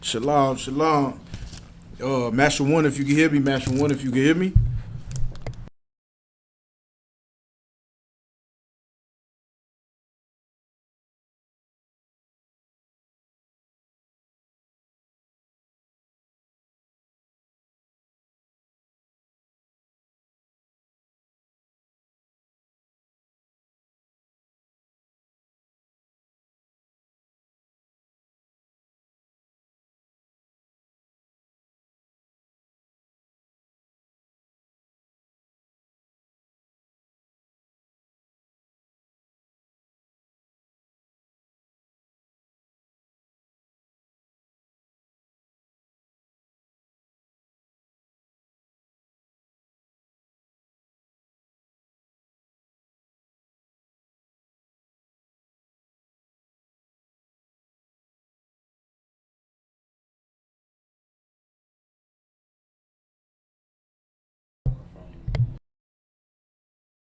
Shalom, shalom. Master one, if you can hear me. Master one, if you can hear me.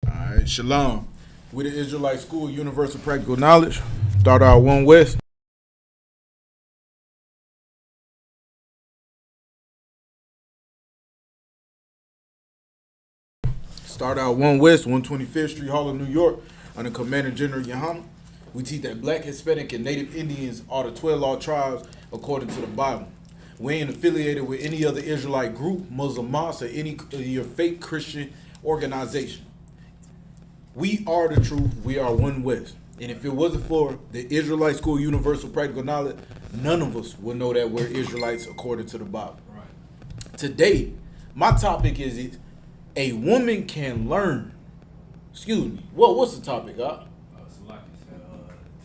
All right, shalom. We the Israelite School, Universal Practical Knowledge. Start out one West. Start out one West, 125th Street, Harlem, New York, under Commander General YAHANNA. We teach that Black, Hispanic, and Native Indians are the 12 law tribes according to the Bible. We ain't affiliated with any other Israelite group, Muslim mosque, or any of your fake Christian organization. We are the truth. We are one West. And if it wasn't for the Israelite School Universal Practical Knowledge, none of us would know that we're Israelites according to the Bible. Right. Today, my topic is a woman can learn. Excuse me. What's the topic, huh?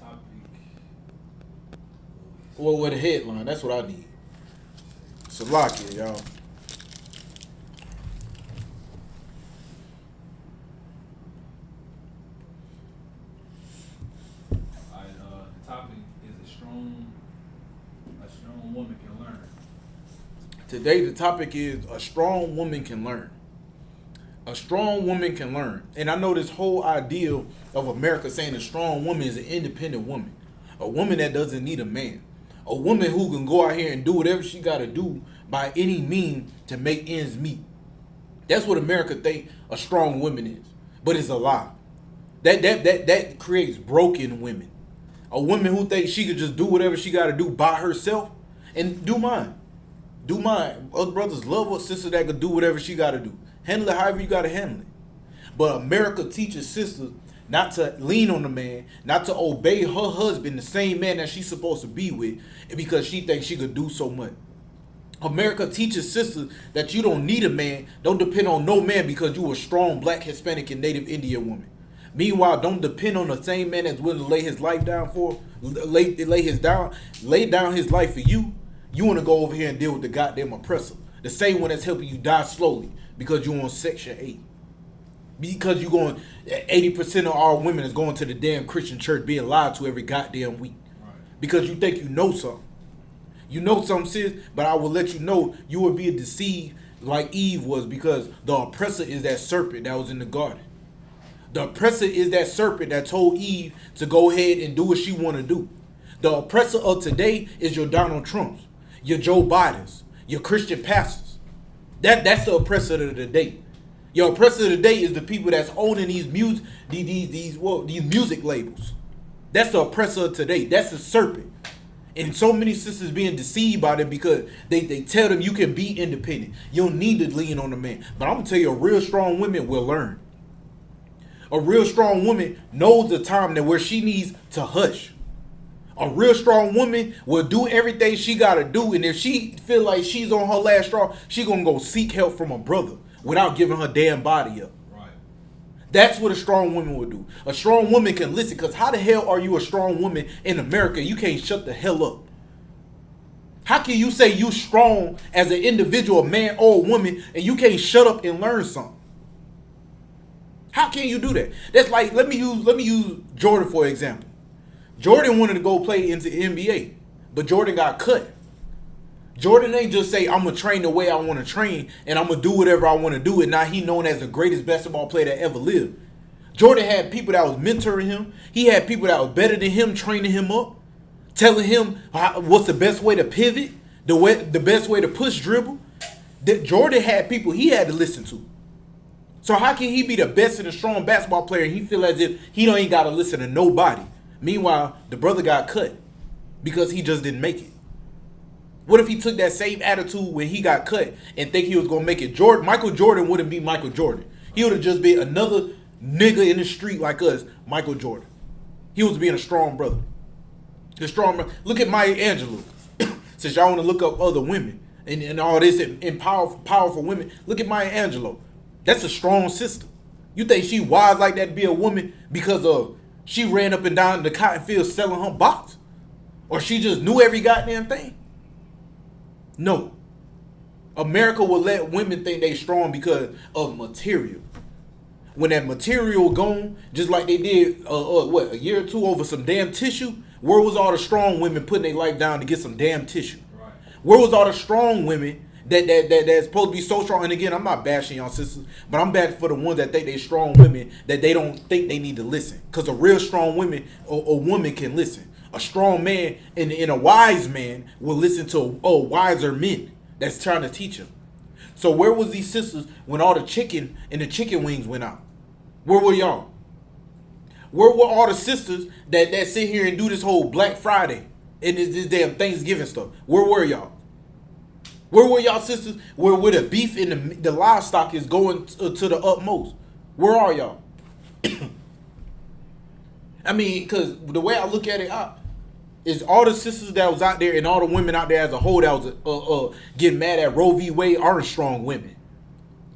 Topic. Well, with a headline. That's what I need. Salakia, y'all. The topic is a strong woman can learn. Today, the topic is a strong woman can learn. A strong woman can learn. And I know this whole idea of America saying a strong woman is an independent woman. A woman that doesn't need a man. A woman who can go out here and do whatever she got to do by any means to make ends meet. That's what America think a strong woman is. But it's a lie. That creates broken women. A woman who thinks she could just do whatever she got to do by herself. And do mine. Do mine. Other brothers love a sister that could do whatever she got to do. Handle it however you got to handle it. But America teaches sisters not to lean on the man, not to obey her husband, the same man that she's supposed to be with, because she thinks she could do so much. America teaches sisters that you don't need a man, don't depend on no man because you a strong Black, Hispanic, and Native Indian woman. Meanwhile, don't depend on the same man that's willing to lay his life down for, lay down his life for you. You want to go over here and deal with the goddamn oppressor, the same one that's helping you die slowly because you on Section 8. Because you going, 80% of our women is going to the damn Christian church being lied to every goddamn week. Right. Because you think you know something. You know something, sis, but I will let you know you will be deceived like Eve was, because the oppressor is that serpent that was in the garden. The oppressor is that serpent that told Eve to go ahead and do what she want to do. The oppressor of today is your Donald Trumps, your Joe Bidens, your Christian pastors. That's the oppressor of the day. Your oppressor of the day is the people that's owning these music labels. That's the oppressor of today. That's the serpent. And so many sisters being deceived by them because they tell them you can be independent. You don't need to lean on a man. But I'm going to tell you, a real strong woman will learn. A real strong woman knows the time that where she needs to hush. A real strong woman will do everything she got to do. And if she feel like she's on her last straw, she going to go seek help from a brother without giving her damn body up. Right. That's what a strong woman would do. A strong woman can listen, because how the hell are you a strong woman in America? You can't shut the hell up. How can you say you strong as an individual, man or woman, and you can't shut up and learn something? How can you do that? That's like, let me use Jordan for example. Jordan wanted to go play into the NBA, but Jordan got cut. Jordan ain't just say, I'm going to train the way I want to train and I'm going to do whatever I want to do. And now he known as the greatest basketball player that ever lived. Jordan had people that was mentoring him. He had people that was better than him, training him up, telling him what's the best way to pivot, The best way to push dribble, that Jordan had people he had to listen to. So how can he be the best and the strong basketball player and he feel as if he don't ain't got to listen to nobody? Meanwhile, the brother got cut because he just didn't make it. What if he took that same attitude when he got cut and think he was going to make it? Michael Jordan wouldn't be Michael Jordan. He would have just been another nigga in the street like us, Michael Jordan. He was being a strong brother. The strong brother. Look at Maya Angelou. Since y'all want to look up other women and all this and powerful women, look at Maya Angelou. That's a strong sister. You think she wise like that to be a woman because of she ran up and down the cotton field selling her box? Or she just knew every goddamn thing? No. America will let women think they strong because of material. When that material gone, just like they did a year or two over some damn tissue, where was all the strong women putting their life down to get some damn tissue? Right. Where was all the strong women that's supposed to be so strong? And again, I'm not bashing y'all sisters, but I'm bashing for the ones that think they strong women that they don't think they need to listen. Because a real strong woman, a woman can listen. A strong man and a wise man will listen to wiser men that's trying to teach him. So where was these sisters when all the chicken and the chicken wings went out? Where were y'all? Where were all the sisters that sit here and do this whole Black Friday and this damn Thanksgiving stuff? Where were y'all? Where were y'all sisters where the beef and the livestock is going to the utmost? Where are y'all? I mean, because the way I look at it is all the sisters that was out there and all the women out there as a whole that was getting mad at Roe v. Wade aren't strong women.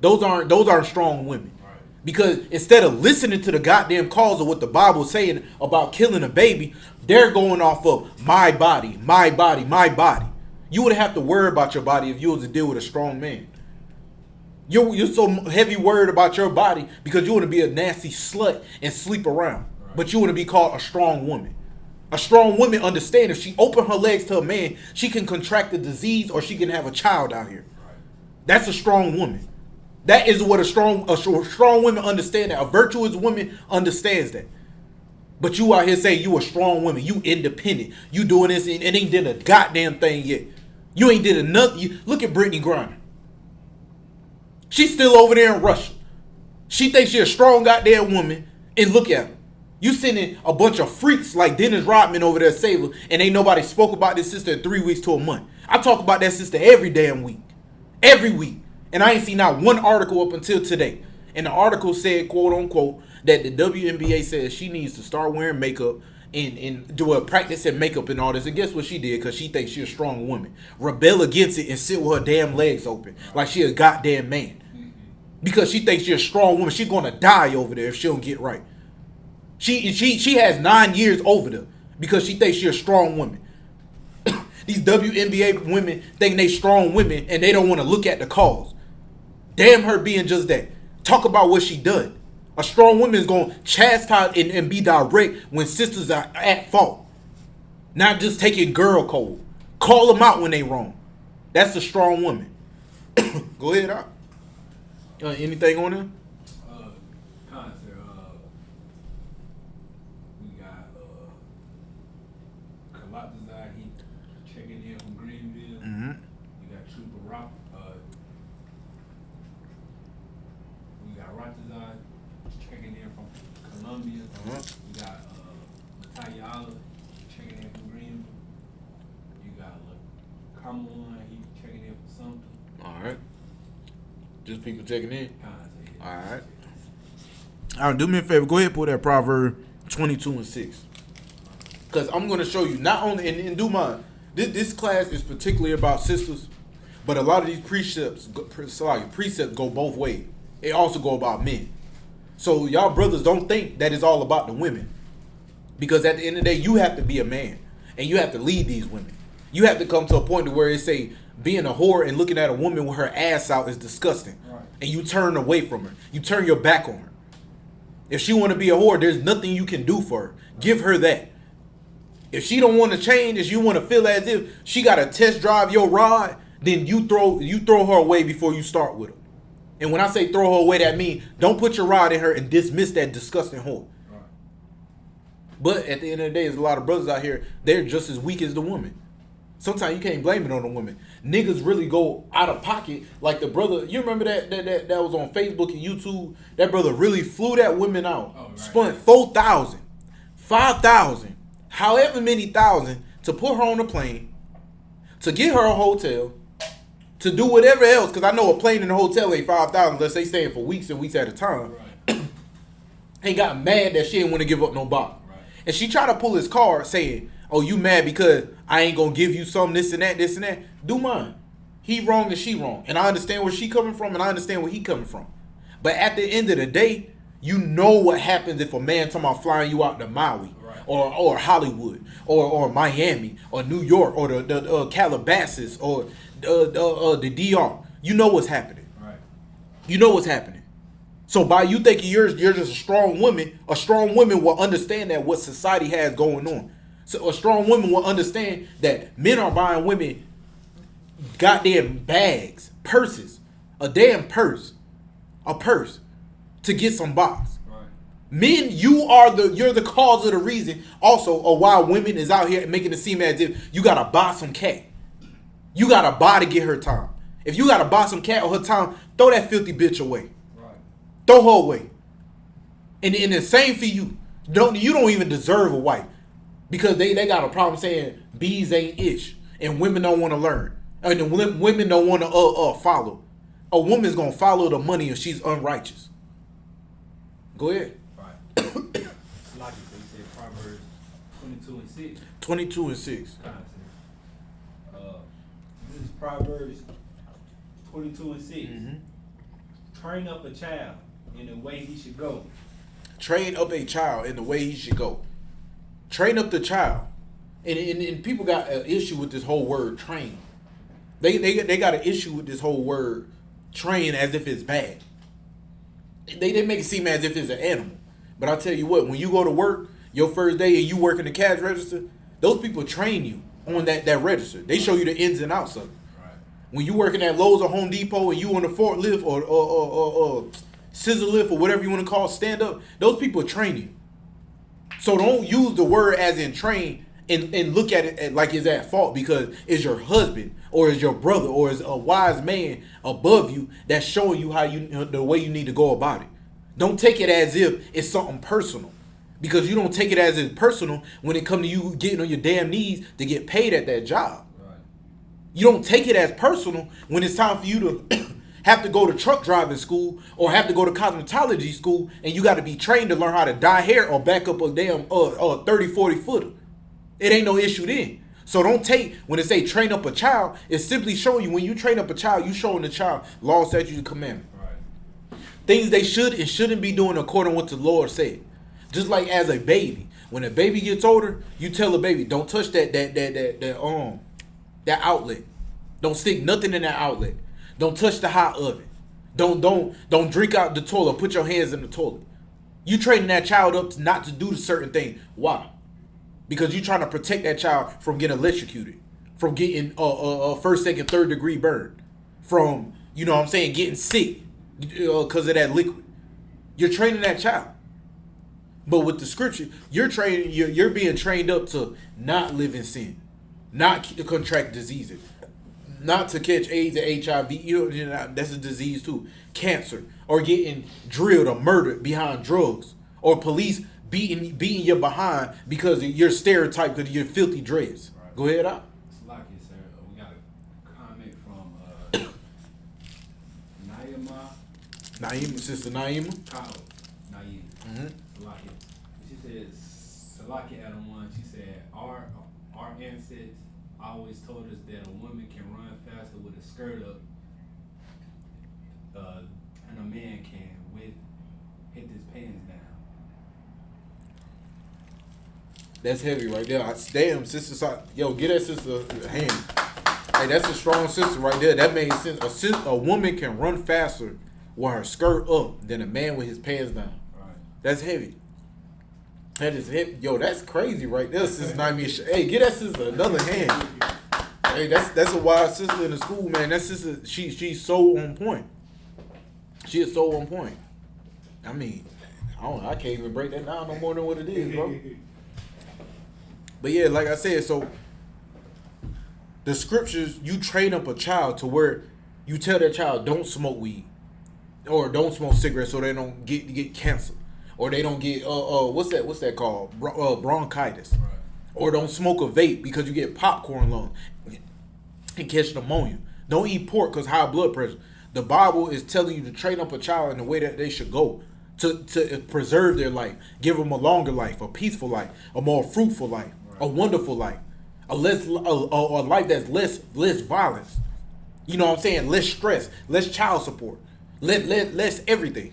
Those aren't strong women. Right. Because instead of listening to the goddamn cause of what the Bible's saying about killing a baby, they're going off of my body, my body, my body. You would have to worry about your body if you was to deal with a strong man. You're so heavy worried about your body because you want to be a nasty slut and sleep around. Right. But you want to be called a strong woman. A strong woman understands if she open her legs to a man, she can contract the disease or she can have a child out here. Right. That's a strong woman. That is what a strong woman understands. That a virtuous woman understands that. But you out here saying you a strong woman, you independent, you doing this and ain't did a goddamn thing yet. You ain't did enough. Look at Brittany Griner. She's still over there in Russia. She thinks she's a strong goddamn woman, and look at her. You sending a bunch of freaks like Dennis Rodman over there save her, and ain't nobody spoke about this sister in 3 weeks to a month. I talk about that sister every damn week. Every week. And I ain't seen not one article up until today. And the article said, quote unquote, that the WNBA says she needs to start wearing makeup and do a practice and makeup and all this. And guess what she did? Because she thinks she's a strong woman. Rebel against it and sit with her damn legs open like she a goddamn man. Because she thinks she's a strong woman. She's going to die over there if she don't get right. She has 9 years over them because she thinks she's a strong woman. These WNBA women think they strong women and they don't want to look at the cause. Damn her being just that. Talk about what she done. A strong woman is going to chastise and be direct when sisters are at fault. Not just taking girl code. Call them out when they wrong. That's a strong woman. Go ahead, Doc. Anything on them? We got Kalapazai, he checking in from Greenville. Mm-hmm. We got Trooper Rock. We got Ratazai checking in from Columbia. Uh-huh. We got Natalia Olive checking in from Greenville. You got Kamwan, he checking in from Sumter. All right. Just people checking in. All right. All right, do me a favor. Go ahead and pull that Proverb 22:6. Because I'm going to show you not only, and do mine. This class is particularly about sisters, but a lot of these precepts go both ways. They also go about men. So y'all brothers don't think that it's all about the women. Because at the end of the day, you have to be a man. And you have to lead these women. You have to come to a point to where it say being a whore and looking at a woman with her ass out is disgusting. Right. And you turn away from her. You turn your back on her. If she want to be a whore, there's nothing you can do for her. Give her that. If she don't want to change, if you want to feel as if she got to test drive your rod, then you throw her away before you start with her. And when I say throw her away, that means don't put your rod in her and dismiss that disgusting whore. Right. But at the end of the day, there's a lot of brothers out here, they're just as weak as the woman. Sometimes you can't blame it on the woman. Niggas really go out of pocket. Like the brother, you remember that was on Facebook and YouTube? That brother really flew that woman out. Oh, right. Spent 4,000, 5,000, however many thousand to put her on a plane, to get her a hotel, to do whatever else. Because I know a plane and a hotel ain't 5,000 unless they staying for weeks and weeks at a time. Right. He got mad that she didn't want to give up no bottle. Right. And she tried to pull his card saying, oh, you mad because I ain't gonna give you some this and that, this and that. Do mine. He wrong and she wrong. And I understand where she coming from and I understand where he coming from. But at the end of the day, you know what happens if a man talking about flying you out to Maui, Right. or Hollywood or Miami or New York or the Calabasas or the DR. You know what's happening. Right. You know what's happening. So by you thinking you're just a strong woman will understand that what society has going on. So a strong woman will understand that men are buying women goddamn bags, purses, a damn purse, a purse to get some box. Right. Men, you're the cause of the reason also of why women is out here making it seem as if you gotta buy some cat. You gotta buy to get her time. If you gotta buy some cat or her time, throw that filthy bitch away. Right. Throw her away. And the same for you. You don't even deserve a wife. Because they got a problem saying bees ain't ish. And women don't want to learn. And the women don't want to follow. A woman's going to follow the money if she's unrighteous. Go ahead. Right. Logically, they said Proverbs 22 and 6. 22 and 6. This is Proverbs 22 and 6. Mm-hmm. Train up a child in the way he should go. Train up a child in the way he should go. Train up the child. And people got an issue with this whole word train. They got an issue with this whole word train as if it's bad. They make it seem as if it's an animal. But I'll tell you what, when you go to work, your first day and you work in the cash register, those people train you on that register. They show you the ins and outs of it. Right. When you working at Lowe's or Home Depot and you on the forklift or scissor lift or whatever you want to call stand up, those people train you. So don't use the word as in train and look at it like it's at fault because it's your husband or it's your brother or it's a wise man above you that's showing you how the way you need to go about it. Don't take it as if it's something personal because you don't take it as it's personal when it comes to you getting on your damn knees to get paid at that job. Right. You don't take it as personal when it's time for you to have to go to truck driving school or have to go to cosmetology school and you got to be trained to learn how to dye hair or back up a damn 30, 40 footer. It ain't no issue then. So don't take, when it say train up a child, it's simply showing you when you train up a child, you showing the child law, statutes, and commandment. Right. Things they should and shouldn't be doing according to what the Lord said. Just like as a baby. When a baby gets older, you tell the baby, don't touch that outlet. Don't stick nothing in that outlet. Don't touch the hot oven. Don't drink out the toilet. Put your hands in the toilet. You training that child up not to do certain things. Why? Because you trying to protect that child from getting electrocuted, from getting first, second, third degree burn, from getting sick because of that liquid. You're training that child. But with the scripture, you're being trained up to not live in sin, not to contract diseases, not to catch AIDS and HIV. That's a disease too. Cancer, or getting drilled or murdered behind drugs, or police beating your behind because of your stereotype because of your filthy dreads. Right. Go ahead, out. It's like it, sir. We got a comment from Naima, sister Naima. Kyle. Naima. Mm-hmm. Salaki. She said, Salaki Adam 1, she said, our ancestors always told us that a woman can run faster with a skirt up and a man can hit his pants down. That's heavy right there. Damn, sister. Yo, get that sister a hand. Hey, that's a strong sister right there. That made sense. A woman can run faster with her skirt up than a man with his pants down. Right. That's heavy. That is heavy. Yo, that's crazy right there, sister Naimi. Hey, get that sister another hand. Hey, that's a wise sister in the school, man. That sister, she's so on point. She is so on point. I mean, I can't even break that down no more than what it is, bro. But yeah, like I said, so The scriptures, you train up a child to where you tell that child don't smoke weed or don't smoke cigarettes so they don't get cancer or they don't get what's that called bronchitis, Right. or don't smoke a vape because you get popcorn lung and catch pneumonia. Don't eat pork because high blood pressure. The Bible is telling you to train up a child in the way that they should go to preserve their life, give them a longer life, a peaceful life, a more fruitful life, a wonderful life, a life that's less violence. You know what I'm saying? Less stress, less child support, less everything.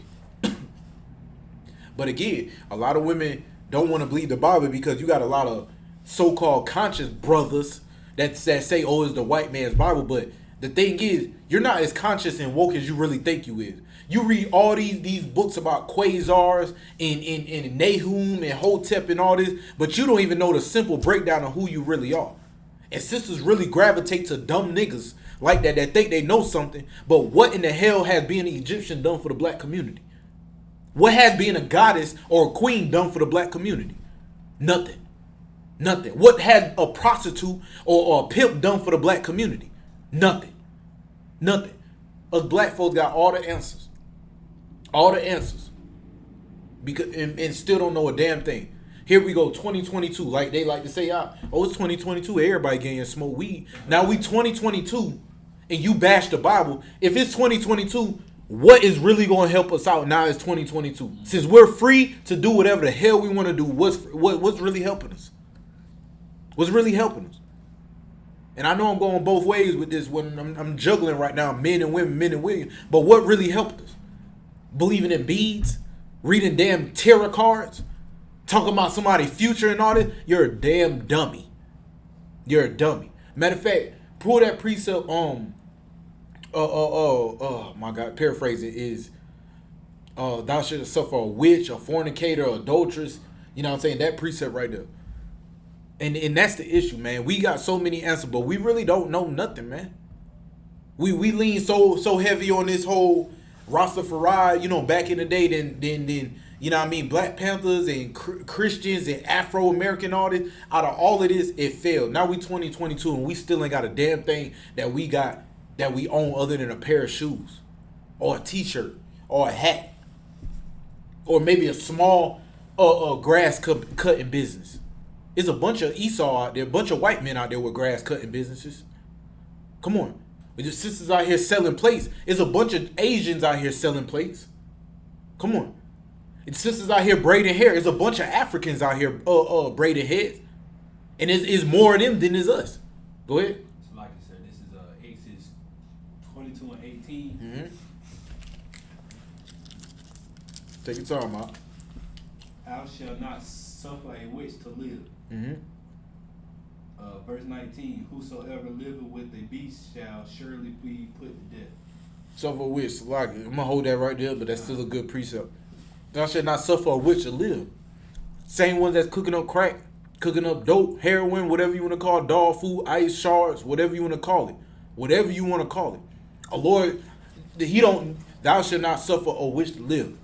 But again, a lot of women don't want to believe the Bible because you got a lot of so-called conscious brothers that say, "Oh, it's the white man's Bible." But the thing is, you're not as conscious and woke as you really think you is. You read all these books about quasars and Nahum and Hotep and all this, but you don't even know the simple breakdown of who you really are. And sisters really gravitate to dumb niggas like that think they know something. But what in the hell has being an Egyptian done for the black community? What has being a goddess or a queen done for the black community? Nothing. Nothing. What has a prostitute or a pimp done for the black community? Nothing. Nothing. Us black folks got all the answers. All the answers. Because and still don't know a damn thing. Here we go, 2022. Like they like to say, oh, it's 2022. Everybody getting smoke weed. Now we 2022 and you bash the Bible. If it's 2022, what is really going to help us out now is 2022. Since we're free to do whatever the hell we want to do, what's really helping us? What's really helping us? And I know I'm going both ways with this when I'm juggling right now, men and women. But what really helped us? Believing in beads, reading damn tarot cards, talking about somebody's future and all this. You're a damn dummy. You're a dummy. Matter of fact, pull that precept. Oh my God, paraphrase it is. Thou shouldst suffer a witch, a fornicator, adulteress. You know what I'm saying? That precept right there. And that's the issue, man. We got so many answers, but we really don't know nothing, man. We lean so heavy on this whole Rastafari, you know, back in the day, then you know what I mean, Black Panthers and Christians and Afro-American artists. Out of all of this, it failed. Now we 2022 and we still ain't got a damn thing that we own other than a pair of shoes or a t-shirt or a hat or maybe a small grass cutting business. There's a bunch of Esau out there, a bunch of white men out there with grass cutting businesses. Come on. There's sisters out here selling plates. There's a bunch of Asians out here selling plates. Come on. It's sisters out here braiding hair. There's a bunch of Africans out here braiding heads. And it's more of them than is us. Go ahead. So like I said, this is Exodus 22 and 18. Mm-hmm. Take your time, Mark. Thou shalt not suffer a witch to live. Mm-hmm. Verse 19, whosoever liveth with a beast shall surely be put to death. Suffer a witch, like I'm gonna hold that right there, but that's still a good precept. Thou shalt not suffer a witch to live. Same ones that's cooking up crack, cooking up dope, heroin, whatever you want to call it, dog food, ice shards, whatever you want to call it. Whatever you want to call it. A Lord, thou shalt not suffer a witch to live.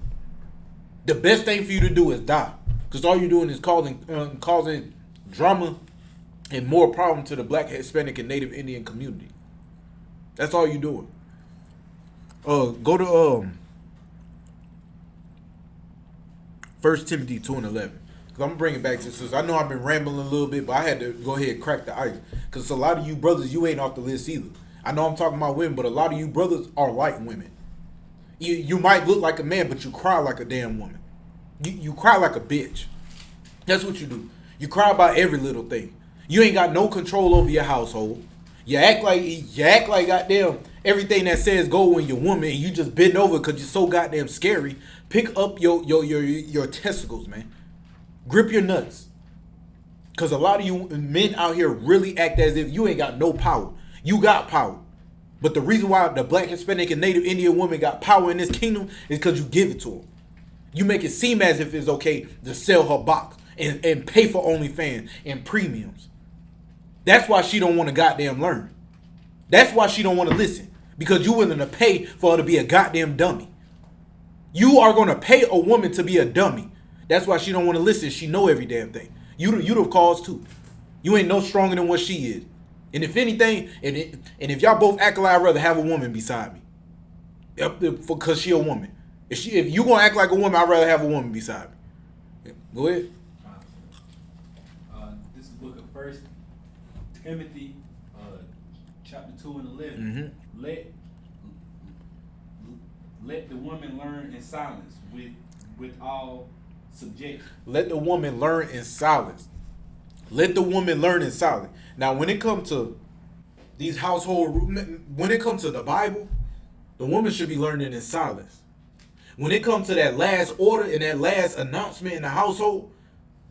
The best thing for you to do is die. Because all you're doing is causing drama and more problem to the Black, Hispanic, and Native Indian community. That's all you're doing. Go to 1 Timothy 2 and 11. Because I'm bringing back to this. I know I've been rambling a little bit, but I had to go ahead and crack the ice. Because a lot of you brothers, you ain't off the list either. I know I'm talking about women, but a lot of you brothers are like women. You might look like a man, but you cry like a damn woman. You cry like a bitch. That's what you do. You cry about every little thing. You ain't got no control over your household. You act like goddamn everything that says go when you're woman and you just bend over because you're so goddamn scary. Pick up your testicles, man. Grip your nuts. Because a lot of you men out here really act as if you ain't got no power. You got power. But the reason why the Black, Hispanic, and Native Indian women got power in this kingdom is because you give it to them. You make it seem as if it's okay to sell her box and pay for OnlyFans and premiums. That's why she don't want to goddamn learn. That's why she don't want to listen. Because you willing to pay for her to be a goddamn dummy. You are going to pay a woman to be a dummy. That's why she don't want to listen. She know every damn thing. You the cause too. You ain't no stronger than what she is. And if anything, and if y'all both act like I'd rather have a woman beside me, because she a woman. If you gonna act like a woman, I'd rather have a woman beside me. Go ahead. This is the book of First Timothy, chapter 2 and 11. Let the woman learn in silence with all subjection. Let the woman learn in silence. Let the woman learn in silence. Now, when it comes to these when it comes to the Bible, the woman should be learning in silence. When it comes to that last order and that last announcement in the household,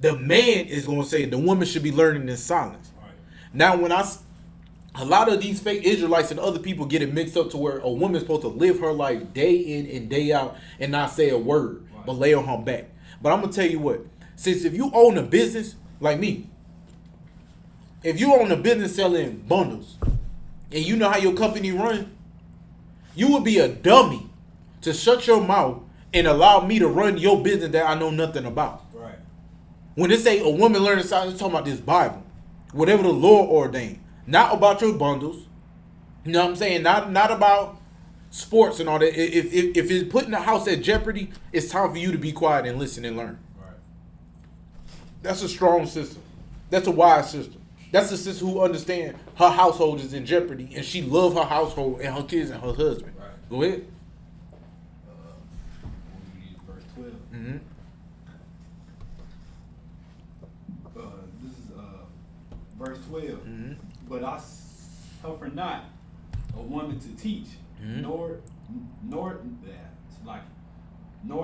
the man is going to say the woman should be learning in silence. Right. Now, a lot of these fake Israelites and other people get it mixed up to where a woman's supposed to live her life day in and day out and not say a word, right, but lay on her back. But I'm going to tell you what, since if you own a business like me, if you own a business selling bundles and you know how your company run, you would be a dummy to shut your mouth and allow me to run your business that I know nothing about. Right. When they say a woman learning silence, talking about this Bible, whatever the Lord ordained, not about your bundles. You know what I'm saying? Not about sports and all that. If it's putting the house at jeopardy, it's time for you to be quiet and listen and learn. Right. That's a strong system. That's a wise system. That's a sister who understands her household is in jeopardy and she loves her household and her kids and her husband. Right. Go ahead. We'll use verse 12. Mm-hmm. This is verse 12. Mm-hmm. But I suffer not a woman to teach, Mm-hmm. nor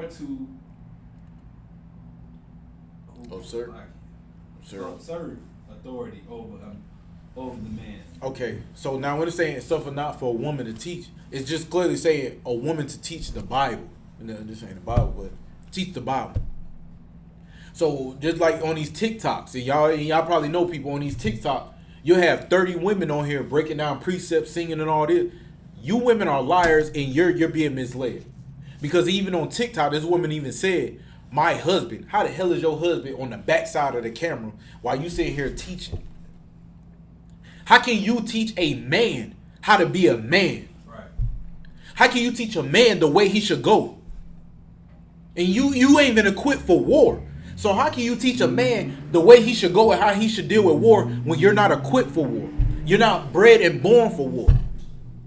to observe authority over the man. Okay, so now when it's saying suffer not for a woman to teach, it's just clearly saying a woman to teach the Bible. No, this ain't the Bible, but teach the Bible. So just like on these TikToks, and y'all probably know people on these TikToks, you'll have 30 women on here breaking down precepts, singing and all this. You women are liars and you're being misled. Because even on TikTok, this woman even said, my husband, how the hell is your husband on the backside of the camera while you sitting here teaching? How can you teach a man how to be a man? Right. How can you teach a man the way he should go? And you ain't even equipped for war. So how can you teach a man the way he should go and how he should deal with war when you're not equipped for war? You're not bred and born for war.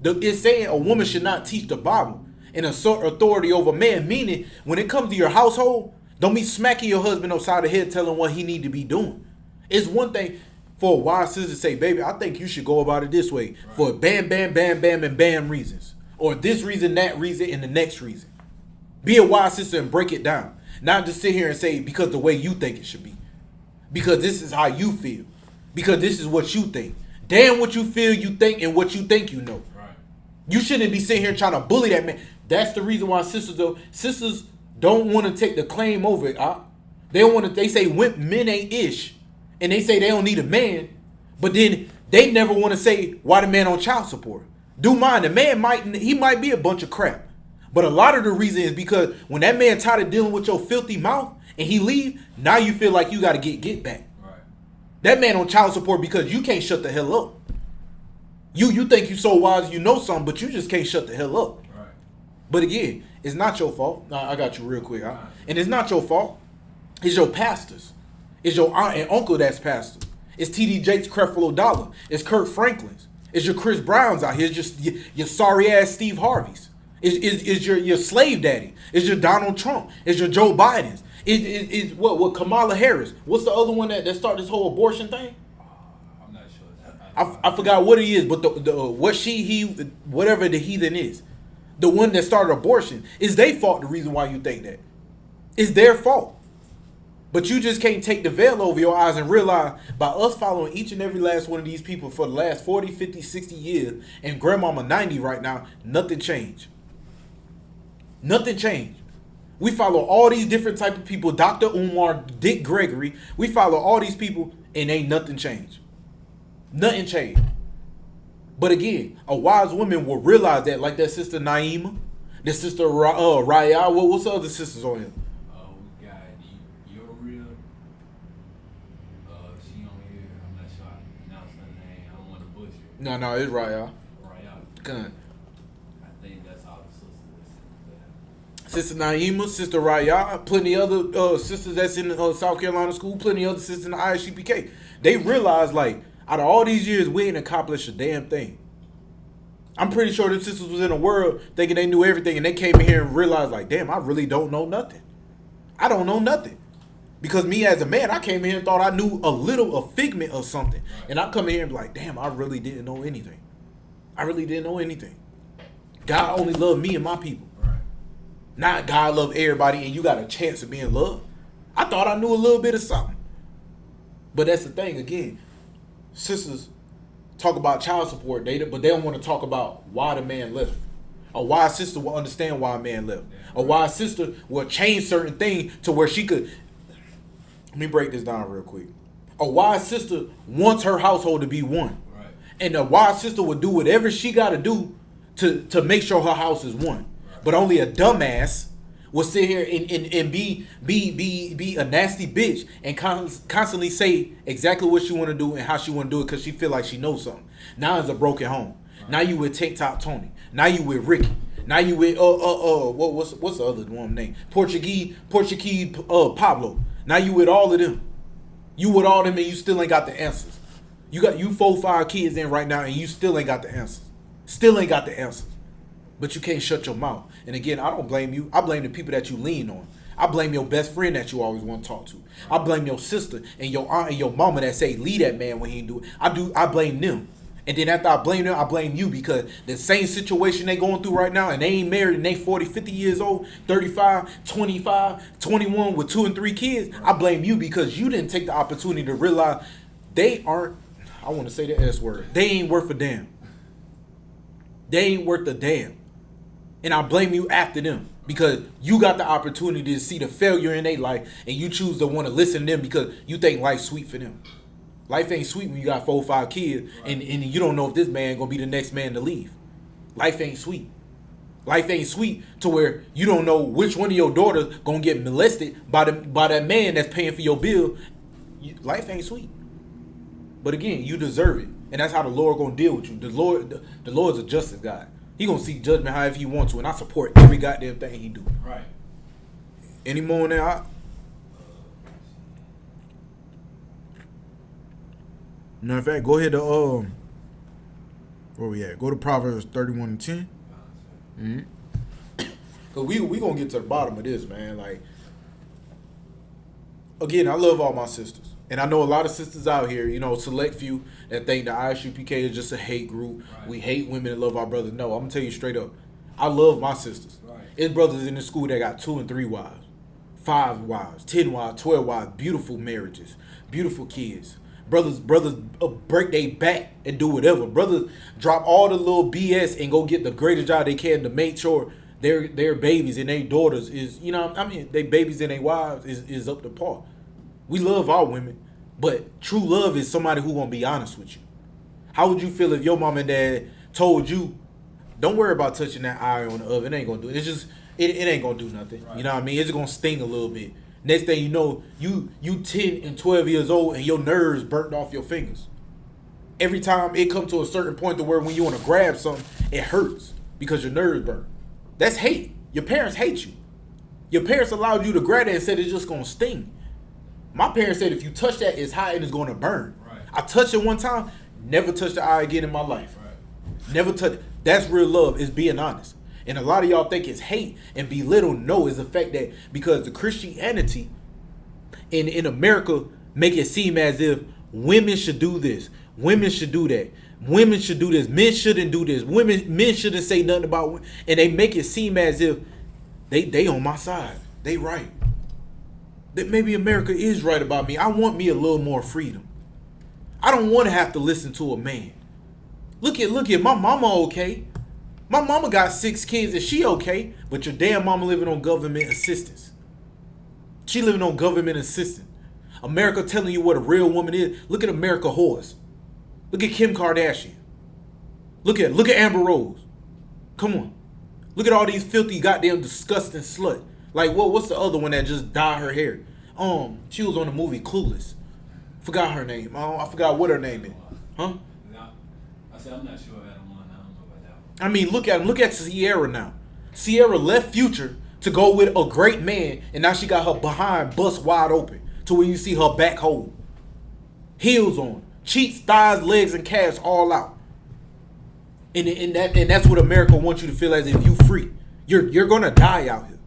It's saying a woman should not teach the Bible and assert authority over man, meaning when it comes to your household, don't be smacking your husband upside the head telling what he need to be doing. It's one thing for a wise sister to say, baby, I think you should go about it this way, right, for bam, bam, bam, bam, and bam reasons. Or this reason, that reason, and the next reason. Be a wise sister and break it down. Not just sit here and say, because the way you think it should be. Because this is how you feel. Because this is what you think. Damn what you feel, you think, and what you think you know. Right. You shouldn't be sitting here trying to bully that man. That's the reason why sisters don't want to take the claim over it. They don't want to. They say men ain't ish, and they say they don't need a man, but then they never want to say why the man on child support. Do mind the man might be a bunch of crap, but a lot of the reason is because when that man tired of dealing with your filthy mouth and he leave, now you feel like you got to get back. Right. That man on child support because you can't shut the hell up. You think you so wise you know something, but you just can't shut the hell up. Right. But again, it's not your fault. Nah, I got you real quick. And it's not your fault. It's your pastors. It's your aunt and uncle that's pastor. It's T.D. Jakes, Creflo Dollar. It's Kirk Franklin's. It's your Chris Browns out here. It's just your sorry ass Steve Harveys. It's your slave daddy. It's your Donald Trump. It's your Joe Biden's. It's what Kamala Harris. What's the other one that started this whole abortion thing? I'm not sure. I forgot what he is, but whatever the heathen is, the one that started abortion, is their fault. The reason why you think that, it's their fault. But you just can't take the veil over your eyes and realize by us following each and every last one of these people for the last 40, 50, 60 years, and grandmama 90 right now, nothing changed. Nothing changed. We follow all these different type of people, Dr. Umar, Dick Gregory. We follow all these people and ain't nothing changed. Nothing changed. But again, a wise woman will realize that, like that sister Naima, the sister Raya. What's the other sisters on here? We got Yoria. She on here. I'm not sure I pronounced her name. I don't want to butcher No, it's right, y'all. Right out. Gun. I think that's all the sisters. Sister Naima, Sister Raya, plenty other sisters that's in South Carolina school, plenty other sisters in the I.S.U.P.K. They realized, like, out of all these years, we ain't accomplished a damn thing. I'm pretty sure the sisters was in the world thinking they knew everything, and they came in here and realized, like, damn, I really don't know nothing. I don't know nothing. Because me as a man, I came in here and thought I knew a figment of something. Right. And I come in here and be like, damn, I really didn't know anything. I really didn't know anything. God only loved me and my people. Right. Not God love everybody and you got a chance of being loved. I thought I knew a little bit of something. But that's the thing, again. Sisters talk about child support data, but they don't want to talk about why the man left. Or why a sister will understand why a man left. Or why a sister will change certain things to where she could... Let me break this down real quick. A wise sister wants her household to be one. Right. And a wise sister would do whatever she got to do to make sure her house is one. Right. But only a dumbass will sit here and be a nasty bitch and constantly say exactly what she want to do and how she want to do it because she feel like she knows something. Now it's a broken home. Right. Now you with TikTok Tony. Now you with Ricky. Now you with what's the other one name? Portuguese Pablo. Now you with all of them. You with all them and you still ain't got the answers. You 4-5 kids in right now and you still ain't got the answers. Still ain't got the answers. But you can't shut your mouth. And again, I don't blame you. I blame the people that you lean on. I blame your best friend that you always want to talk to. I blame your sister and your aunt and your mama that say leave that man when he ain't do it. I blame them. And then after I blame them, I blame you because the same situation they going through right now and they ain't married and they 40, 50 years old, 35, 25, 21 with 2 and 3 kids. I blame you because you didn't take the opportunity to realize they aren't, I want to say the S word, they ain't worth a damn. They ain't worth a damn. And I blame you after them because you got the opportunity to see the failure in their life and you choose to want to listen to them because you think life's sweet for them. Life ain't sweet when you got 4-5 kids and you don't know if this man gonna be the next man to leave. Life ain't sweet. Life ain't sweet to where you don't know which one of your daughters gonna get molested by that man that's paying for your bill. Life ain't sweet. But again, you deserve it. And that's how the Lord gonna deal with you. The Lord's a justice God. He gonna seek judgment however he wants to, and I support every goddamn thing he do. Right. Any more now? No, in fact, go ahead to where we at? Go to Proverbs 31:10. Cause we gonna get to the bottom of this, man. Like, again, I love all my sisters, and I know a lot of sisters out here, select few that think the I.S.U.P.K is just a hate group. Right. We hate women and love our brothers. No, I'm gonna tell you straight up, I love my sisters. Right. It's brothers in the school that got 2 and 3 wives, 5 wives, 10 wives, 12 wives, beautiful marriages, beautiful kids. Brothers break their back and do whatever. Brothers drop all the little BS and go get the greatest job they can to make sure their babies and their daughters is, their babies and their wives is up to par. We love our women, but true love is somebody who gonna be honest with you. How would you feel if your mom and dad told you, don't worry about touching that iron on the oven, it ain't gonna do it. It's just, it ain't gonna do nothing. Right. You know what I mean? It's gonna sting a little bit. Next thing you know, you 10 and 12 years old and your nerves burnt off your fingers. Every time it comes to a certain point to where when you want to grab something, it hurts because your nerves burn. That's hate. Your parents hate you. Your parents allowed you to grab it and said it's just going to sting. My parents said if you touch that, it's hot and it's going to burn. Right. I touched it one time, never touched the eye again in my life. Right. Never touched it. That's real love, is being honest. And a lot of y'all think it's hate and belittle. No, it's the fact that because the Christianity in America make it seem as if women should do this, women should do that, women should do this, men shouldn't do this, men shouldn't say nothing about women. And they make it seem as if they on my side. They right. That maybe America is right about me. I want me a little more freedom. I don't want to have to listen to a man. Look at my mama, okay? My mama got 6 kids and she okay, but your damn mama living on government assistance. She living on government assistance. America telling you what a real woman is. Look at America whores. Look at Kim Kardashian. Look at Amber Rose. Come on. Look at all these filthy goddamn disgusting slut. Like what's the other one that just dyed her hair? She was on the movie Clueless. Forgot her name. I forgot what her name is. Huh? I said I'm not sure Adam won. I don't know about that one. I mean, look at Sierra now. Sierra left Future to go with a great man, and now she got her behind bust wide open to where you see her back hole. Heels on, cheeks, thighs, legs, and calves all out. And that's what America wants you to feel as if you free. You're gonna die out here,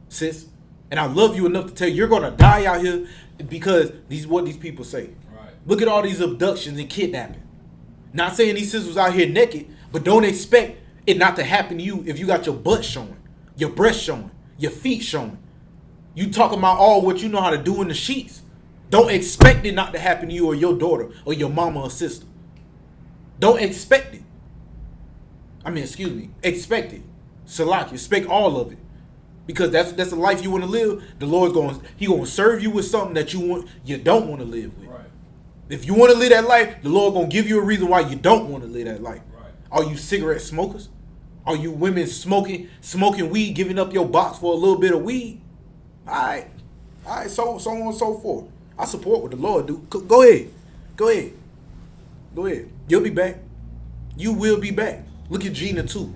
sis. And I love you enough to tell you you're gonna die out here because what these people say. Right. Look at all these abductions and kidnapping. Not saying these sisters out here naked, but don't expect it not to happen to you if you got your butt showing, your breast showing, your feet showing. You talking about all what you know how to do in the sheets. Don't expect it not to happen to you or your daughter or your mama or sister. Don't expect it. I mean, excuse me, expect it. Salaki, expect all of it. Because that's the life you want to live. The Lord's gonna serve you with something that you don't want to live with. Right. If you want to live that life, the Lord gonna give you a reason why you don't want to live that life. Right. Are you cigarette smokers? Are you women smoking weed, giving up your box for a little bit of weed? All right, so on and so forth. I support what the Lord do. Go ahead. You'll be back. You will be back. Look at Gina too.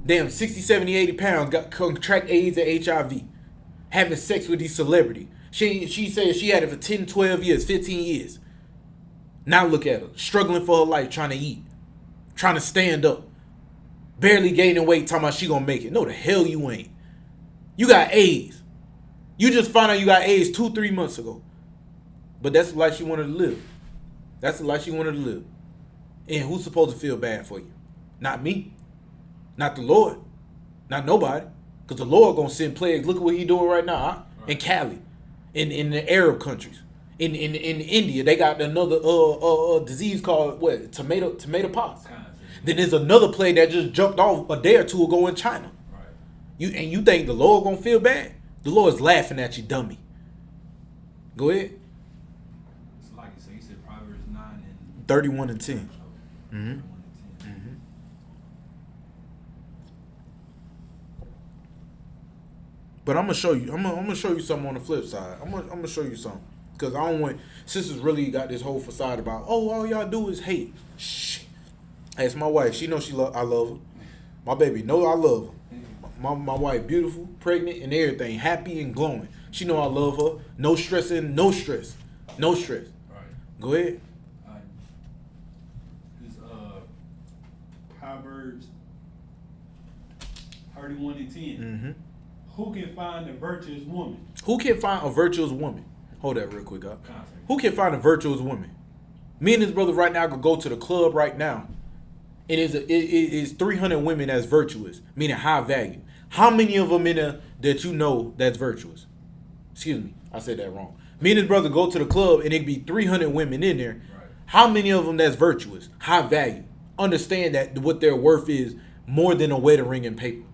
Damn, 60, 70, 80 pounds, got contract AIDS and HIV. Having sex with these celebrities. She said she had it for 10, 12 years, 15 years. Now look at her. Struggling for her life, trying to eat. Trying to stand up. Barely gaining weight, talking about she gonna make it. No, the hell you ain't. You got AIDS. You just found out you got AIDS 2-3 months ago. But that's the life she wanted to live. And who's supposed to feel bad for you? Not me. Not the Lord. Not nobody. Because the Lord gonna send plagues. Look at what he doing right now, huh? Right. In Cali. In the Arab countries. In India, they got another disease called what? Tomato pox. Then there's another plague that just jumped off a day or two ago in China. Right. You think the Lord gonna feel bad? The Lord's laughing at you, dummy. Go ahead. It's like so you said Proverbs 9 and 31 and 10. Mm-hmm. But I'm gonna show you. I'm gonna show you something on the flip side. I'm gonna show you something because I don't want sisters really got this whole facade about all y'all do is hate. Shh. Hey, it's my wife. She knows I love her. My baby know I love her. My wife beautiful, pregnant, and everything, happy and glowing. She know I love her. No stressing, no stress. All right. Go ahead. This Proverbs 31 and 10. Mm-hmm. Who can find a virtuous woman? Who can find a virtuous woman? Hold that real quick, God. Who can find a virtuous woman? Me and his brother right now could go to the club right now. It is 300 women that's virtuous, meaning high value. How many of them in there that you know that's virtuous? Excuse me, I said that wrong. Me and his brother go to the club and it be 300 women in there. Right. How many of them that's virtuous, high value? Understand that what their worth is more than a wedding ring and paper.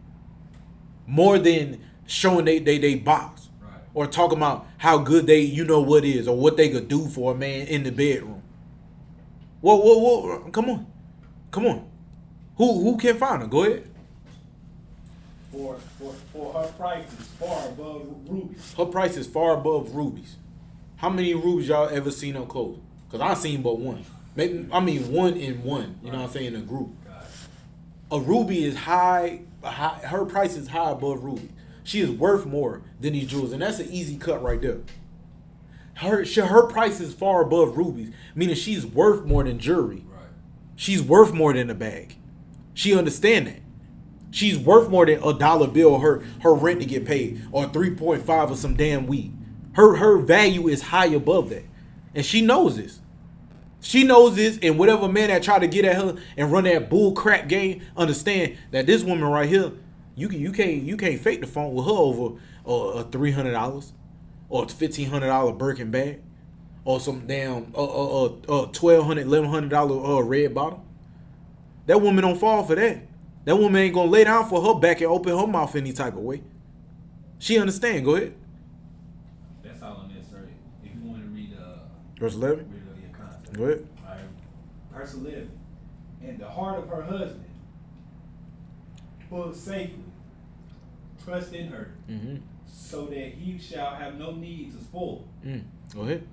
More than showing they box. Right. Or talking about how good they what is or what they could do for a man in the bedroom. Whoa, come on. Who can find her? Go ahead. For her price is far above rubies. Her price is far above rubies. How many rubies y'all ever seen on clothes? Because I seen but one. Maybe one in one. You know what I'm saying? In a group. A ruby is high. Her price is high above ruby. She is worth more than these jewels, and that's an easy cut right there. Her price is far above rubies, meaning she's worth more than jewelry. Right. She's worth more than a bag. She understand that. She's worth more than a dollar bill or her rent to get paid or 3.5 or some damn weed. Her value is high above that. And she knows this. And whatever man that try to get at her and run that bull crap game, understand that this woman right here, you can't fake the phone with her over $300 or $1,500 Birkin bag or some damn $1,200, $1,100 red bottle. That woman don't fall for that. That woman ain't gonna lay down for her back and open her mouth any type of way. She understand. Go ahead. That's all on this, sir. If you want to read verse 11. Read your concept. Go ahead. All right. Verse 11. And the heart of her husband full safely trust in her, so that he shall have no need to spoil. Go ahead.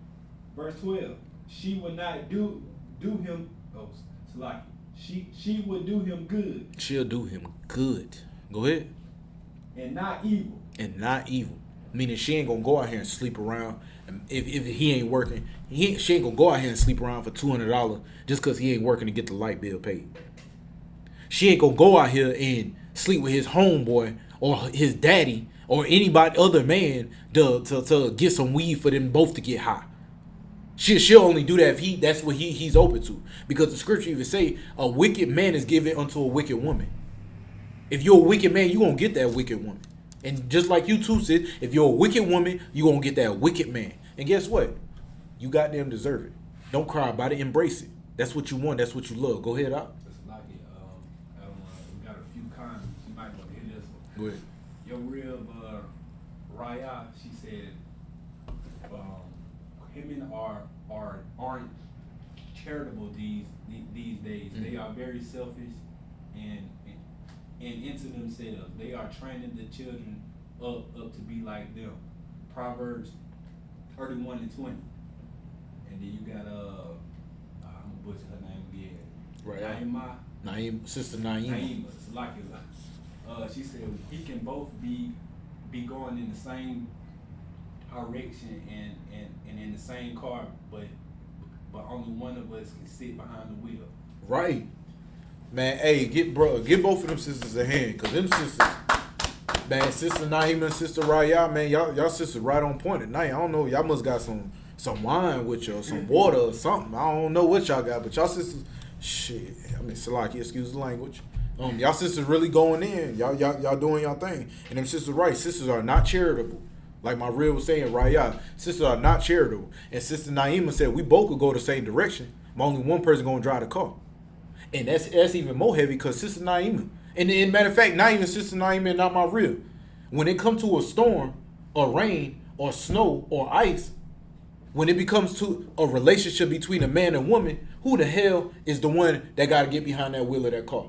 Verse 12. She will not do do him. Oh, Salaki. She would do him good. She'll do him good. Go ahead. And not evil. And not evil. Meaning she ain't gonna go out here and sleep around. If he ain't working, she ain't gonna go out here and sleep around for $200 just because he ain't working to get the light bill paid. She ain't gonna go out here and sleep with his homeboy or his daddy or anybody other man to get some weed for them both to get high. She'll only do that if that's what he's open to. Because the scripture even say a wicked man is given unto a wicked woman. If you're a wicked man, you're gonna get that wicked woman. And just like you too, sis, if you're a wicked woman, you're gonna get that wicked man. And guess what? You goddamn deserve it. Don't cry about it, embrace it. That's what you want, that's what you love. Go ahead, out. I don't know. We got a few comments. You might want to hear this one. Go ahead. Your real Raya, she said, women aren't charitable these days. Mm-hmm. They are very selfish and into themselves. They are training the children up to be like them. Proverbs 31:20. And then you got I'm gonna butcher her name again. Right. Sister Naima. It's like she said we can both be going in the same direction and in the same car, but only one of us can sit behind the wheel. Right. Man, hey, get both of them sisters a hand, cause them sisters, man, Sister Naima and Sister Raya, man, y'all sisters right on point at night. I don't know, y'all must got some wine with you, or some water or something. I don't know what y'all got, but y'all sisters, shit. I mean, Salaki, excuse the language. Y'all sisters really going in. Y'all doing y'all thing, and them sisters right. Sisters are not charitable. Like my real was saying, Raya, sisters are not charitable. And Sister Naima said we both could go the same direction, but only one person gonna drive the car. And that's even more heavy because Sister Naima, and matter of fact, not even Sister Naima and not my real. When it comes to a storm, or rain, or snow, or ice, when it becomes to a relationship between a man and woman, who the hell is the one that got to get behind that wheel of that car?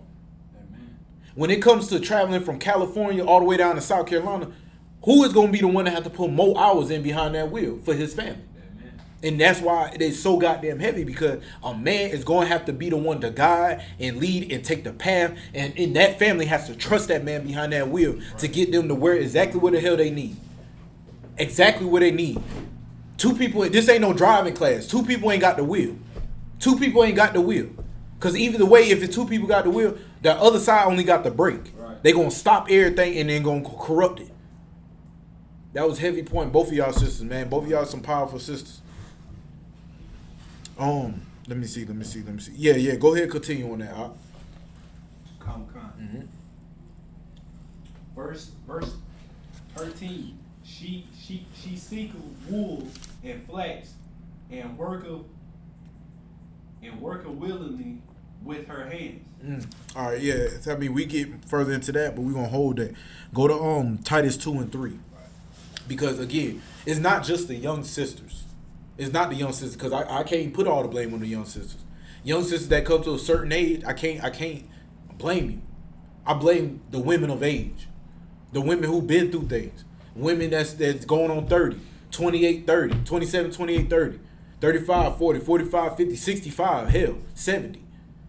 Amen. When it comes to traveling from California all the way down to South Carolina, who is going to be the one that have to put more hours in behind that wheel for his family? Amen. And that's why they're so goddamn heavy, because a man is going to have to be the one to guide and lead and take the path. And that family has to trust that man behind that wheel to get them to where exactly what the hell they need. Exactly what they need. Two people, this ain't no driving class. Two people ain't got the wheel. Two people ain't got the wheel. Because either way, if it's two people got the wheel, the other side only got the brake. Right. They going to stop everything and then going to corrupt it. That was heavy point. Both of y'all sisters, man. Both of y'all some powerful sisters. Let me see. Yeah. Go ahead, continue on that. Come. Mm-hmm. Verse 13. She seeketh wool and flax and worketh willingly with her hands. All right, yeah. I mean, we get further into that, but we're gonna hold that. Go to Titus 2:3. Because again, it's not just the young sisters. It's not the young sisters, because I can't put all the blame on the young sisters. Young sisters that come to a certain age, I can't blame you. I blame the women of age. The women who've been through things. Women that's going on 30, 28, 30, 27, 28, 30, 35, 40, 45, 50, 65, hell, 70.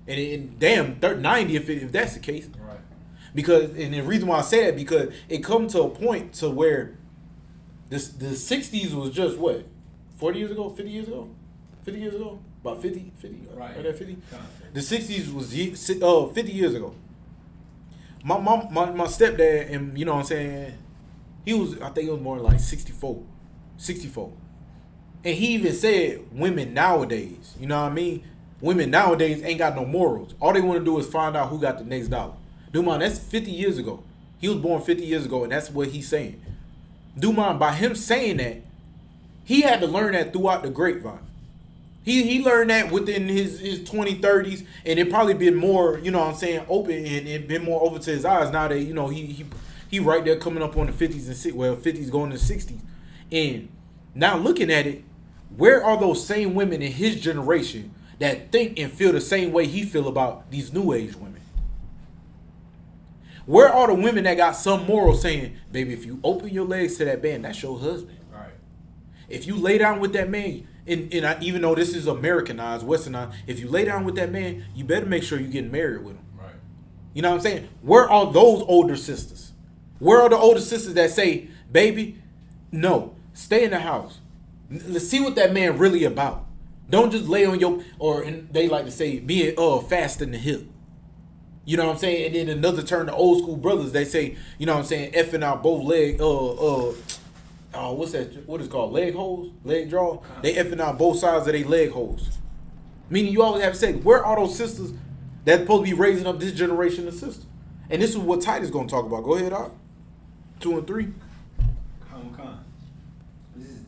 And damn, 90 if that's the case. Right. Because, and the reason why I say that, because it comes to a point to where the 60s was just what? 40 years ago? 50 years ago? 50 years ago? About 50? Right. Right at 50? Concept. The 60s was 50 years ago. My stepdad, and you know what I'm saying, I think he was more like 64. And he even said women nowadays, you know what I mean? Women nowadays ain't got no morals. All they want to do is find out who got the next dollar. Dude, that's 50 years ago. He was born 50 years ago, and that's what he's saying. Dude, by him saying that, he had to learn that throughout the grapevine. He learned that within his 20s, 30s, and it probably been more, you know what I'm saying, open, and it been more open to his eyes now that, you know, he right there coming up on the 50s and 50s going to 60s. And now looking at it, where are those same women in his generation that think and feel the same way he feel about these new age women? Where are the women that got some moral saying, baby, if you open your legs to that man, that's your husband. Right. If you lay down with that man, And even though this is Americanized, Westernized, if you lay down with that man, you better make sure you're getting married with him. Right. You know what I'm saying? Where are those older sisters? Where are the older sisters that say, baby, no, stay in the house. Let's see what that man really about. Don't just lay on your, or they like to say, being fast in the hip. You know what I'm saying? And then another turn, the old school brothers, they say, you know what I'm saying, effing out both leg, what's that? What is it called? Leg holes? Leg draw? They effing out both sides of their leg holes. Meaning you always have to say, where are those sisters that's supposed to be raising up this generation of sisters? And this is what Titus going to talk about. Go ahead, Doc. 2 and 3. Come. This is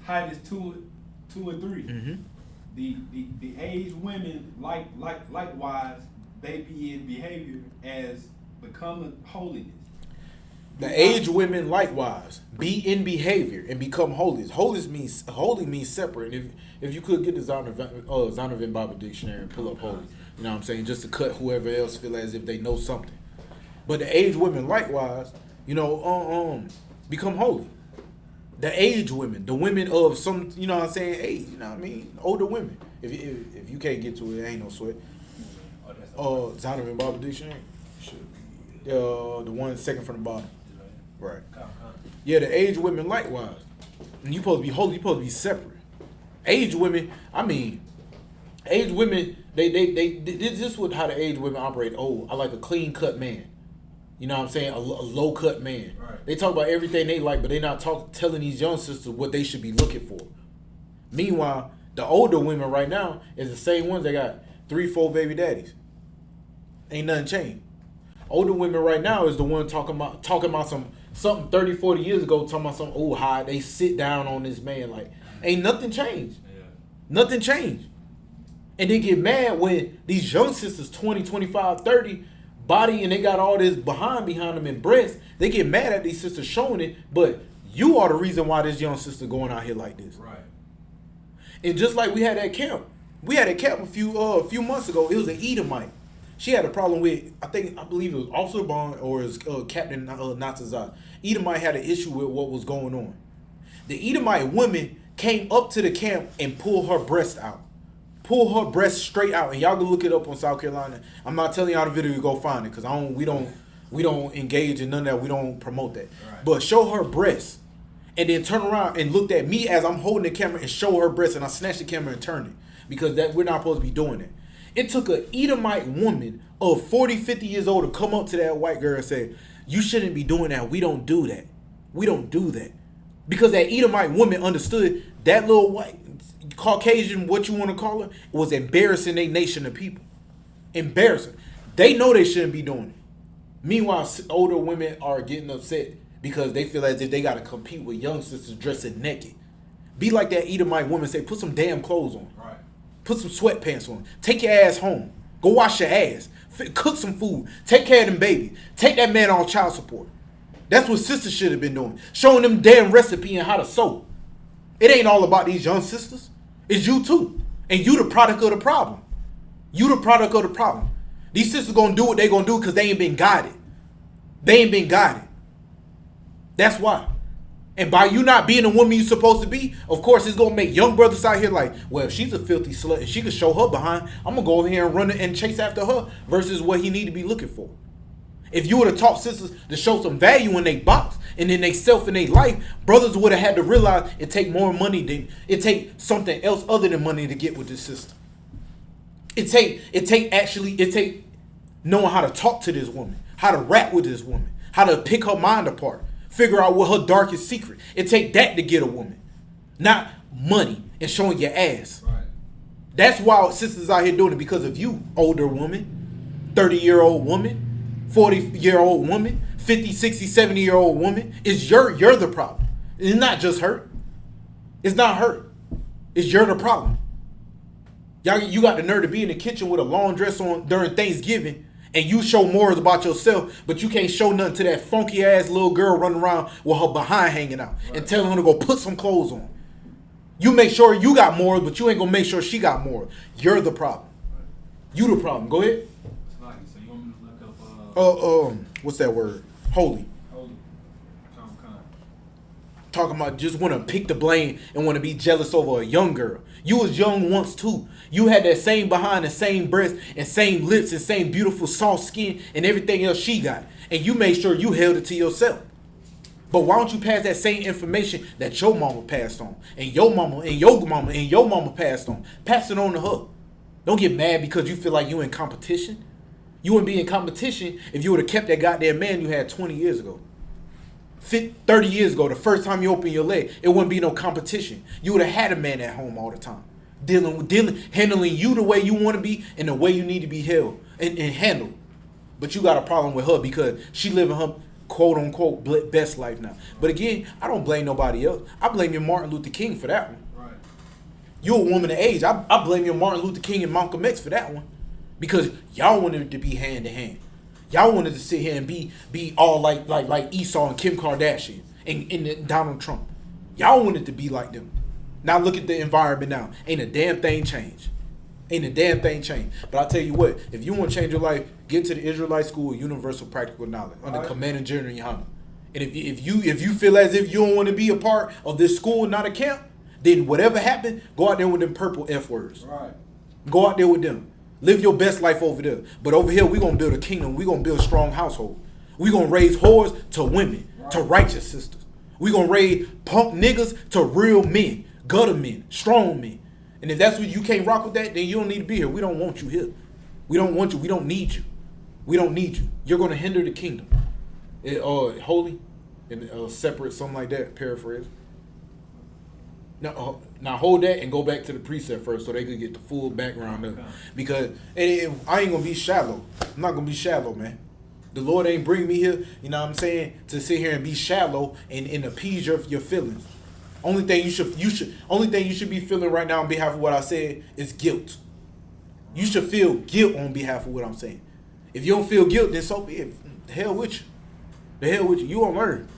Titus 2 and 3. Mm-hmm. The aged women likewise they be in behavior as becoming holiness. The aged women likewise be in behavior and become holy. Holy means separate. If you could get the Zondervan Bible dictionary and pull up holy, you know what I'm saying, just to cut whoever else feel as if they know something. But the aged women likewise, you know, become holy. The aged women, the women of some, you know what I'm saying, age, you know what I mean, older women. If you can't get to it, ain't no sweat. Zondervan Bible dictionary. The one second from the bottom. Right. Yeah, the aged women likewise. And you supposed to be holy, you supposed to be separate. Aged women, aged women, they this is what how the aged women operate. Oh, I like a clean cut man. You know what I'm saying? A low cut man. Right. They talk about everything they like, but they not telling these young sisters what they should be looking for. Meanwhile, the older women right now is the same ones that got 3-4 baby daddies. Ain't nothing changed. Older women right now is the one talking about something 30, 40 years ago, talking about something, oh, how they sit down on this man. Like, ain't nothing changed. Yeah. Nothing changed. And they get mad when these young sisters, 20, 25, 30, body, and they got all this behind them and breasts. They get mad at these sisters showing it, but you are the reason why this young sister going out here like this. Right. And just like we had at camp. We had a camp a few months ago. It was an Edomite. She had a problem with, I believe it was Officer Bond or his Captain Natsazah. Edomite had an issue with what was going on. The Edomite woman came up to the camp and pulled her breast out. Pulled her breast straight out. And y'all can look it up on South Carolina. I'm not telling y'all the video, you go find it, because we don't engage in none of that. We don't promote that. Right. But show her breast. And then turn around and looked at me as I'm holding the camera and show her breast, and I snatched the camera and turned it. Because we're not supposed to be doing that. It took an Edomite woman of 40, 50 years old to come up to that white girl and say, you shouldn't be doing that. We don't do that. We don't do that. Because that Edomite woman understood that little white, Caucasian, what you want to call her, was embarrassing their nation of people. Embarrassing. They know they shouldn't be doing it. Meanwhile, older women are getting upset because they feel as if they got to compete with young sisters dressing naked. Be like that Edomite woman, say, put some damn clothes on. Right. Put some sweatpants on. Take your ass home. Go wash your ass. Cook some food. Take care of them babies. Take that man on child support. That's what sisters should have been doing. Showing them damn recipe and how to sew. It ain't all about these young sisters. It's you too. And you the product of the problem. You the product of the problem. These sisters gonna do what they gonna do because they ain't been guided. They ain't been guided. That's why. And by you not being the woman you're supposed to be, of course, it's going to make young brothers out here like, well, if she's a filthy slut and she can show her behind, I'm going to go over here and run and chase after her versus what he need to be looking for. If you would have taught sisters to show some value in their box and in they self and their life, brothers would have had to realize it take more money than, it take something else other than money to get with this sister. It take knowing how to talk to this woman, how to rap with this woman, how to pick her mind apart. Figure out what her darkest secret. It take that to get a woman. Not money and showing your ass. Right. That's why sisters out here doing it, because of you, older woman, 30-year-old woman, 40-year-old woman, 50, 60, 70-year-old woman. You're the problem. It's not just her. It's not her. It's you're the problem. You got the nerve to be in the kitchen with a long dress on during Thanksgiving, and you show morals about yourself, but you can't show nothing to that funky ass little girl running around with her behind hanging out, right, and telling her to go put some clothes on. You make sure you got morals, but you ain't gonna make sure she got morals. You're the problem. Right. You the problem. Go ahead. So you want me to look up what's that word? Holy. Holy. talking about just want to pick the blame and want to be jealous over a young girl. You was young once too. You had that same behind, the same breast, and same lips, and same beautiful soft skin, and everything else she got. And you made sure you held it to yourself. But why don't you pass that same information that your mama passed on, and your mama, and your mama, and your mama passed on? Pass it on to her. Don't get mad because you feel like you in competition. You wouldn't be in competition if you would have kept that goddamn man you had 20 years ago. 30 years ago, the first time you opened your leg, it wouldn't be no competition. You would have had a man at home all the time. Handling you the way you want to be and the way you need to be held and handled. But you got a problem with her because she living her quote unquote best life now. But again, I don't blame nobody else. I blame your Martin Luther King for that one. Right. You're a woman of age. I blame your Martin Luther King and Malcolm X for that one. Because y'all wanted it to be hand to hand. Y'all wanted to sit here and be all like Esau and Kim Kardashian and Donald Trump. Y'all wanted to be like them. Now look at the environment now. Ain't a damn thing changed. Ain't a damn thing changed. But I'll tell you what, if you want to change your life, get to the Israelite School of Universal Practical Knowledge under Commander General YAHANNA. And if you feel as if you don't want to be a part of this school, not a camp, then whatever happened, go out there with them purple F words. Right. Go out there with them. Live your best life over there. But over here, we're going to build a kingdom. We're going to build a strong household. We're going to raise whores to women, to righteous sisters. We're going to raise punk niggas to real men, gutter men, strong men. And if that's what you can't rock with that, then you don't need to be here. We don't want you here. We don't want you. We don't need you. We don't need you. You're going to hinder the kingdom. Holy and separate, something like that, paraphrase. Now hold that and go back to the precept first so they could get the full background of it. Because I ain't going to be shallow. I'm not going to be shallow, man. The Lord ain't bring me here, you know what I'm saying, to sit here and be shallow and appease your feelings. Only thing you should be feeling right now on behalf of what I said is guilt. You should feel guilt on behalf of what I'm saying. If you don't feel guilt, then so be it. The hell with you. The hell with you. You gonna learn.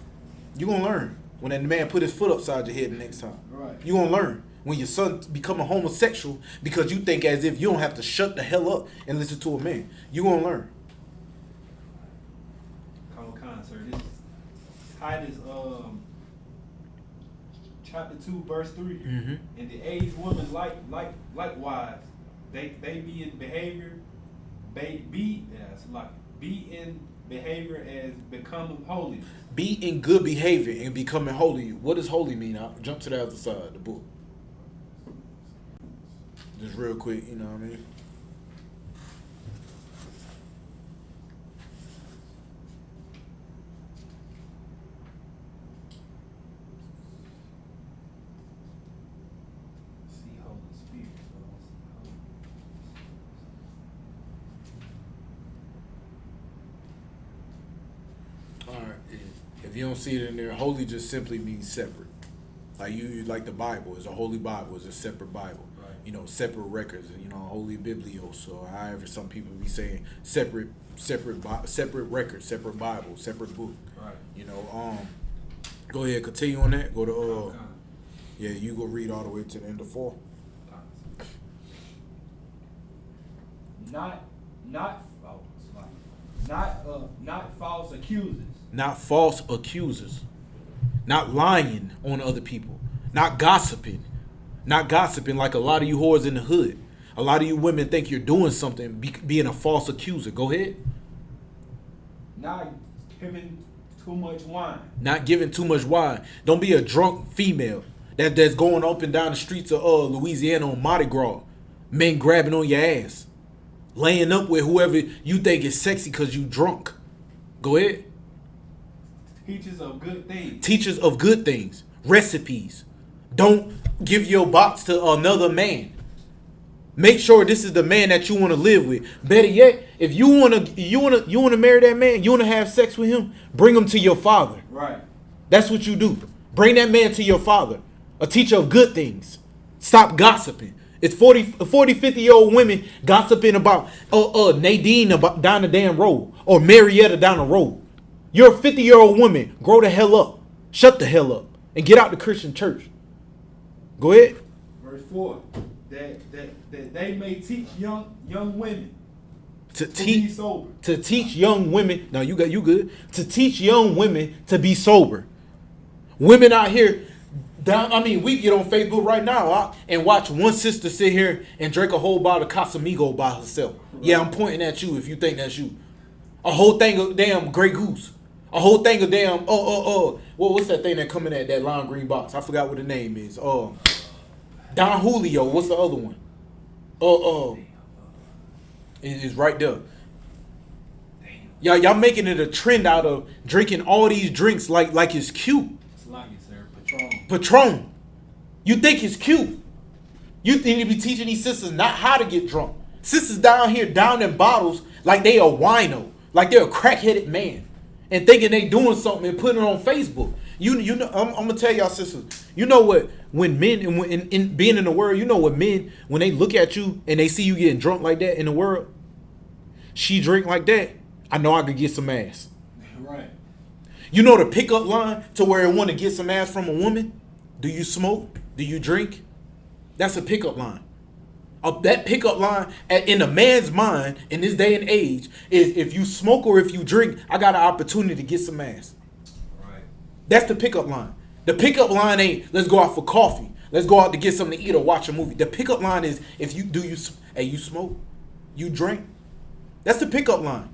You gonna learn when that man put his foot upside your head the next time. Right. You gonna learn when your son become a homosexual because you think as if you don't have to shut the hell up and listen to a man. You gonna learn. Sir, this is Titus chapter 2 verse 3. Mm-hmm. And the aged woman likewise, they be in behavior, be in behavior as becoming holy. Be in good behavior and becoming holy. What does holy mean? I'll jump to the other side of the book. Just real quick, you know what I mean? See Holy Spirit. Alright, if you don't see it in there, holy just simply means separate. Like the Bible is a holy Bible, is a separate Bible. Right. You know, separate records, you know, holy biblios, or however some people be saying separate records, separate Bible, separate book. Right. You know, go ahead, continue on that. Go to yeah, you go read all the way to the end of 4. Not false accusers. Not false accusers. Not lying on other people. Not gossiping. Not gossiping like a lot of you whores in the hood. A lot of you women think you're doing something, being a false accuser. Go ahead. Not giving too much wine. Not giving too much wine. Don't be a drunk female that's going up and down the streets of Louisiana on Mardi Gras. Men grabbing on your ass. Laying up with whoever you think is sexy because you drunk. Go ahead. Teachers of good things. Teachers of good things. Recipes. Don't give your box to another man. Make sure this is the man that you want to live with. Better yet, if you want to marry that man, you want to have sex with him, bring him to your father. Right. That's what you do. Bring that man to your father. A teacher of good things. Stop gossiping. It's 40, 50-year-old women gossiping about Nadine down the damn road or Marietta down the road. You're a 50-year-old woman. Grow the hell up. Shut the hell up. And get out the Christian church. Go ahead. Verse 4. That they may teach young women to be sober. To teach young women. Now you good. To teach young women to be sober. Women out here, we get on Facebook right now and watch one sister sit here and drink a whole bottle of Casamigo by herself. Right. Yeah, I'm pointing at you if you think that's you. A whole thing of damn Grey Goose. A whole thing of damn, what's that thing that come in that lime green box? I forgot what the name is. Don Julio, what's the other one? It's right there. Y'all making it a trend out of drinking all these drinks like it's cute. It's like it, sir. Patron. You think it's cute. You think you be teaching these sisters not how to get drunk. Sisters down here down in bottles like they a wino. Like they're a crack-headed man. And thinking they doing something and putting it on Facebook. You know, I'm gonna tell y'all sisters, you know what, when men, in being in the world, you know what men, when they look at you and they see you getting drunk like that in the world, she drink like that, I know I could get some ass. Right. You know the pickup line to where it want to get some ass from a woman? Do you smoke? Do you drink? That's a pickup line. That pickup line in a man's mind in this day and age is if you smoke or if you drink, I got an opportunity to get some ass. Right. That's the pickup line. The pickup line ain't let's go out for coffee. Let's go out to get something to eat or watch a movie. The pickup line is if you smoke, you drink. That's the pickup line.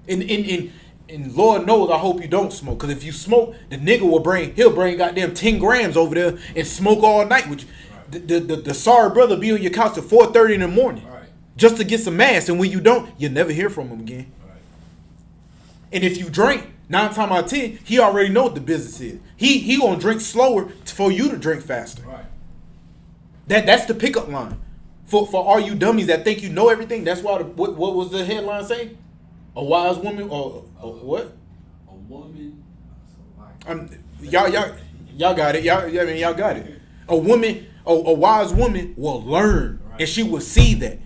And Lord knows I hope you don't smoke. Because if you smoke, the nigga he'll bring goddamn 10 grams over there and smoke all night with you. Right. The sorry brother be on your couch at 4:30 in the morning. Right. Just to get some ass. And when you don't, you'll never hear from him again. Right. And if you drink, 9 times out of 10, he already know what the business is. He gonna drink slower for you to drink faster. Right. That's the pickup line. For all you dummies that think you know everything, that's why what was the headline say? A wise woman or what? A woman. Y'all got it. Y'all got it. A wise woman will learn, right. And she will see that.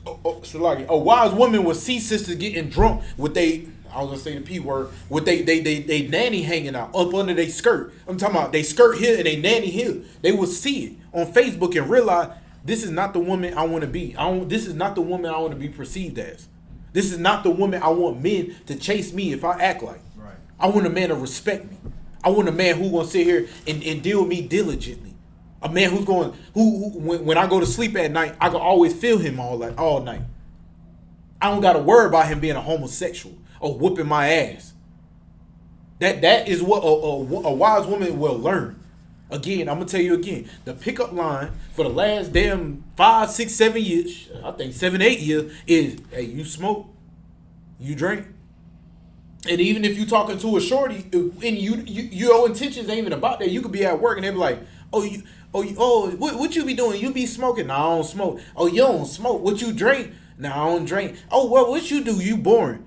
A wise woman will see sisters getting drunk with I was gonna say the P word, with they nanny hanging out up under their skirt. I'm talking about they skirt here and they nanny here. They will see it on Facebook and realize this is not the woman I want to be. This is not the woman I want to be perceived as. This is not the woman I want men to chase me if I act like. Right. I want a man to respect me. I want a man who's gonna sit here and deal with me diligently. A man who's going who when I go to sleep at night, I can always feel him all night. I don't gotta worry about him being a homosexual or whooping my ass. That is what a wise woman will learn. Again, I'm gonna tell you again, the pickup line for the last damn 5, 6, 7 years, I think 7, 8 years, is hey, you smoke, you drink. And even if you talking to a shorty and your intentions ain't even about that, you could be at work and they be like, what you be doing? You be smoking? No, I don't smoke. Oh, you don't smoke. What you drink? No, I don't drink. Oh, well, what you do? You boring.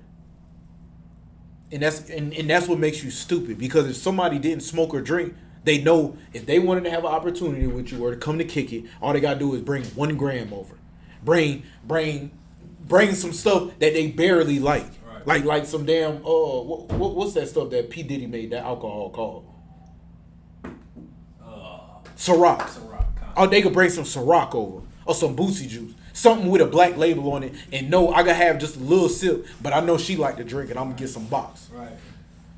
And that's what makes you stupid, because if somebody didn't smoke or drink, they know if they wanted to have an opportunity with you or to come to kick it, all they gotta do is bring 1 gram over. Bring some stuff that they barely like. Right. Like some damn what's that stuff that P. Diddy made that alcohol called? Ciroc. Oh, they could bring some Ciroc over or some Boosie juice. Something with a black label on it, and no, I gotta have just a little sip, but I know she like to drink it. I'm gonna get some box. Right.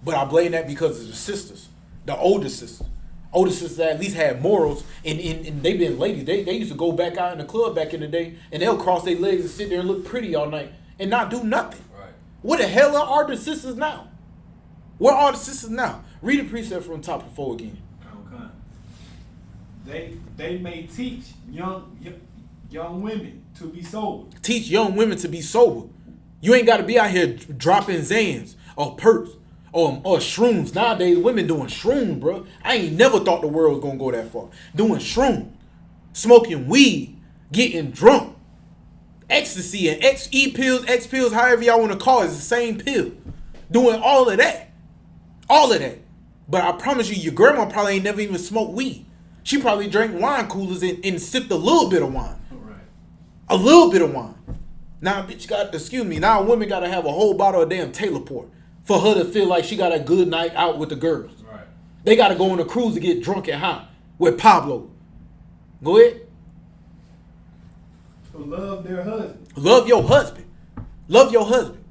But I blame that because of the sisters, the older sisters. Older sisters that at least had morals, and they been ladies. They used to go back out in the club back in the day, and they'll cross their legs and sit there and look pretty all night and not do nothing. Right. What the hell are the sisters now? Where are the sisters now? Read the precept from top to 4 again. Okay. They may teach young women to be sober. Teach young women to be sober. You ain't got to be out here dropping Zans or perks or shrooms. Nowadays, women doing shrooms, bro. I ain't never thought the world was going to go that far. Doing shrooms, smoking weed, getting drunk, ecstasy and E-pills, X-pills, however y'all want to call it, it's the same pill. Doing all of that. All of that. But I promise you, your grandma probably ain't never even smoked weed. She probably drank wine coolers and sipped a little bit of wine. Right. A little bit of wine. Now, now a woman got to have a whole bottle of damn Taylor Port for her to feel like she got a good night out with the girls. Right. They got to go on a cruise to get drunk and high with Pablo. Go ahead. Love their husband. Love your husband. Love your husband.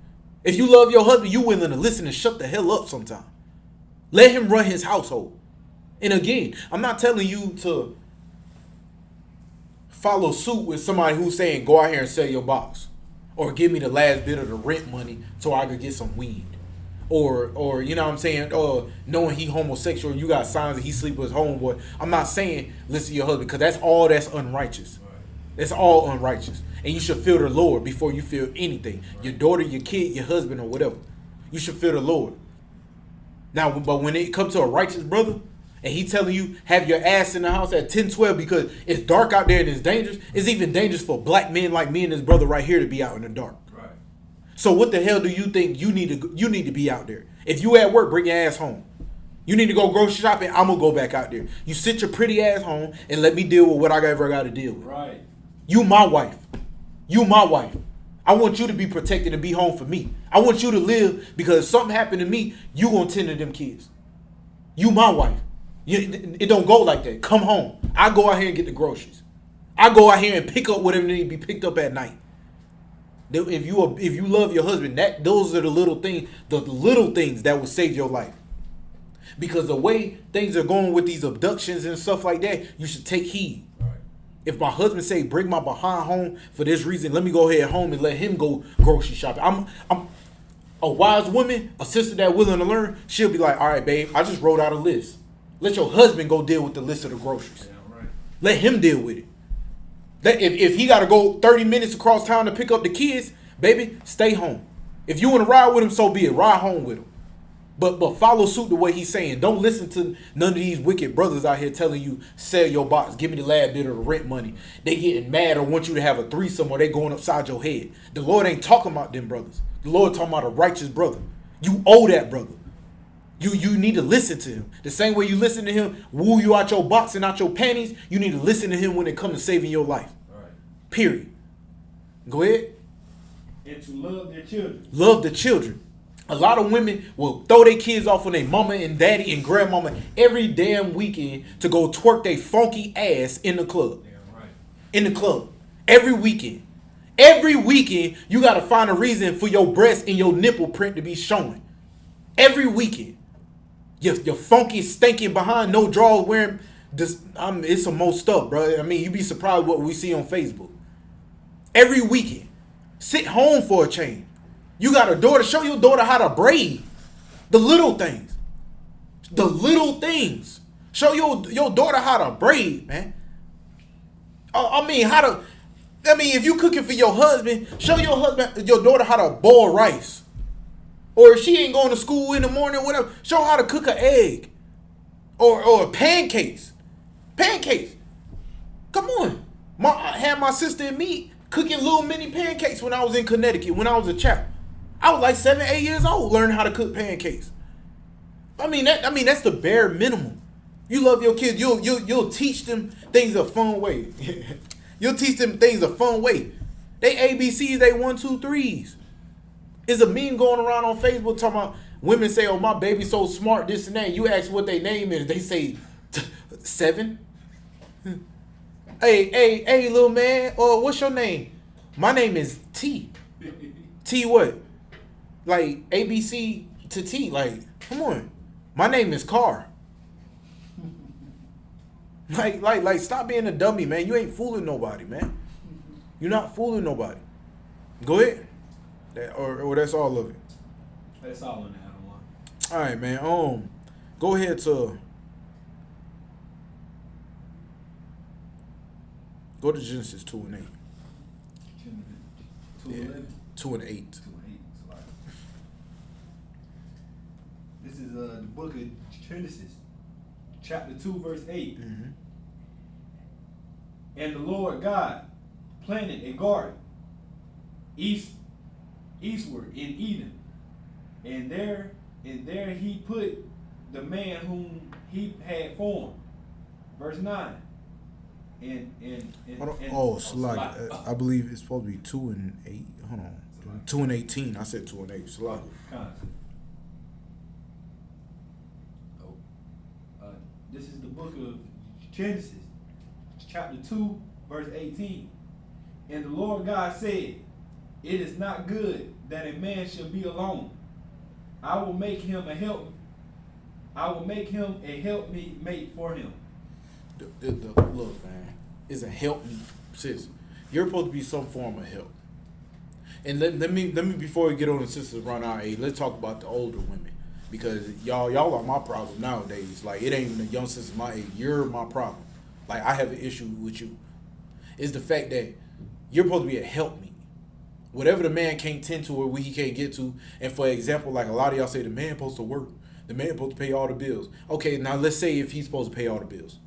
If you love your husband, you willing to listen and shut the hell up sometime. Let him run his household. And again, I'm not telling you to follow suit with somebody who's saying go out here and sell your box, or give me the last bit of the rent money so I could get some weed, or you know what I'm saying, knowing he homosexual, you got signs that he sleep with his homeboy. I'm not saying listen to your husband, because that's unrighteous. Right. That's all unrighteous, and you should fear the Lord before you feel anything. Right. Your daughter, your kid, your husband, or whatever, you should fear the Lord. Now, but when it comes to a righteous brother, and he telling you have your ass in the house at 10, 12 because it's dark out there and it's dangerous, it's even dangerous for black men like me and this brother right here to be out in the dark. Right. So what the hell do you think you need to be out there? If you at work, bring your ass home. You need to go grocery shopping, I'm gonna go back out there. You sit your pretty ass home and let me deal with what I ever got to deal with. Right. You my wife. You my wife. I want you to be protected and be home for me. I want you to live, because if something happened to me, you gonna tend to them kids. You my wife. It don't go like that. Come home. I go out here and get the groceries. I go out here and pick up whatever need to be picked up at night. If you love your husband, those are the little things that will save your life. Because the way things are going with these abductions and stuff like that, you should take heed. Right. If my husband say bring my behind home for this reason, let me go ahead home and let him go grocery shopping. I'm a wise woman, a sister that willing to learn. She'll be like, all right, babe, I just wrote out a list. Let your husband go deal with the list of the groceries. Yeah, right. Let him deal with it. If he got to go 30 minutes across town to pick up the kids, baby, stay home. If you want to ride with him, so be it. Ride home with him. But follow suit the way he's saying. Don't listen to none of these wicked brothers out here telling you, sell your box, give me the last bit of the rent money. They getting mad or want you to have a threesome, or they going upside your head. The Lord ain't talking about them brothers. The Lord talking about a righteous brother. You owe that brother. You need to listen to him. The same way you listen to him woo you out your box and out your panties, you need to listen to him when it comes to saving your life. Right. Period. Go ahead. And to love their children. Love the children. A lot of women will throw their kids off on their mama and daddy and grandmama every damn weekend to go twerk their funky ass in the club. Damn right. In the club. Every weekend. Every weekend, you got to find a reason for your breast and your nipple print to be showing. Every weekend. Your funky, stinking behind, no drawers, wearing this. It's some more stuff, bro. I mean, you be surprised what we see on Facebook. Every weekend. Sit home for a change. You got a daughter, show your daughter how to braid. The little things. The little things. Show your daughter how to braid, man. If you cooking for your husband, show your daughter how to boil rice. Or if she ain't going to school in the morning or whatever, show her how to cook an egg. Or pancakes. Pancakes. Come on. I had my sister and me cooking little mini pancakes when I was in Connecticut, when I was a child. I was like 7, 8 years old learning how to cook pancakes. That's the bare minimum. You love your kids, you'll teach them things a fun way. You'll teach them things a fun way. They ABCs, they 1, 2, 3s. There's a meme going around on Facebook talking about women say, oh, my baby's so smart, this and that. You ask what their name is, they say 7. Hey, little man, what's your name? My name is T. T what? Like ABC to T. Like, come on. My name is Car. Like, stop being a dummy, man. You ain't fooling nobody, man. You're not fooling nobody. Go ahead. Or that's all of it. That's all in that one. All right, man. Go ahead to go to Genesis 2 and 8. 2 and 11. 2 and 8. 2 and 8. This is the book of Genesis, chapter 2, verse 8. Mm-hmm. And the Lord God planted a garden eastward in Eden, and there he put the man whom he had formed. Verse 9. I believe it's supposed to be 2 and 8. Hold on. 2 and 18. I said 2 and 8. Slack. This is the book of Genesis, chapter 2, verse 18. And the Lord God said, it is not good that a man should be alone. I will make him a I will make him a help me mate for him. Look, man, it's a help me, sis. You're supposed to be some form of help. And let me before we get on the sisters around our age, let's talk about the older women, because y'all are my problem nowadays. Like, it ain't even the young sisters my age. You're my problem. Like, I have an issue with you. It's the fact that you're supposed to be a help me. Whatever the man can't tend to or he can't get to. And for example, like a lot of y'all say, the man supposed to work. The man supposed to pay all the bills. Okay, now let's say if he's supposed to pay all the bills.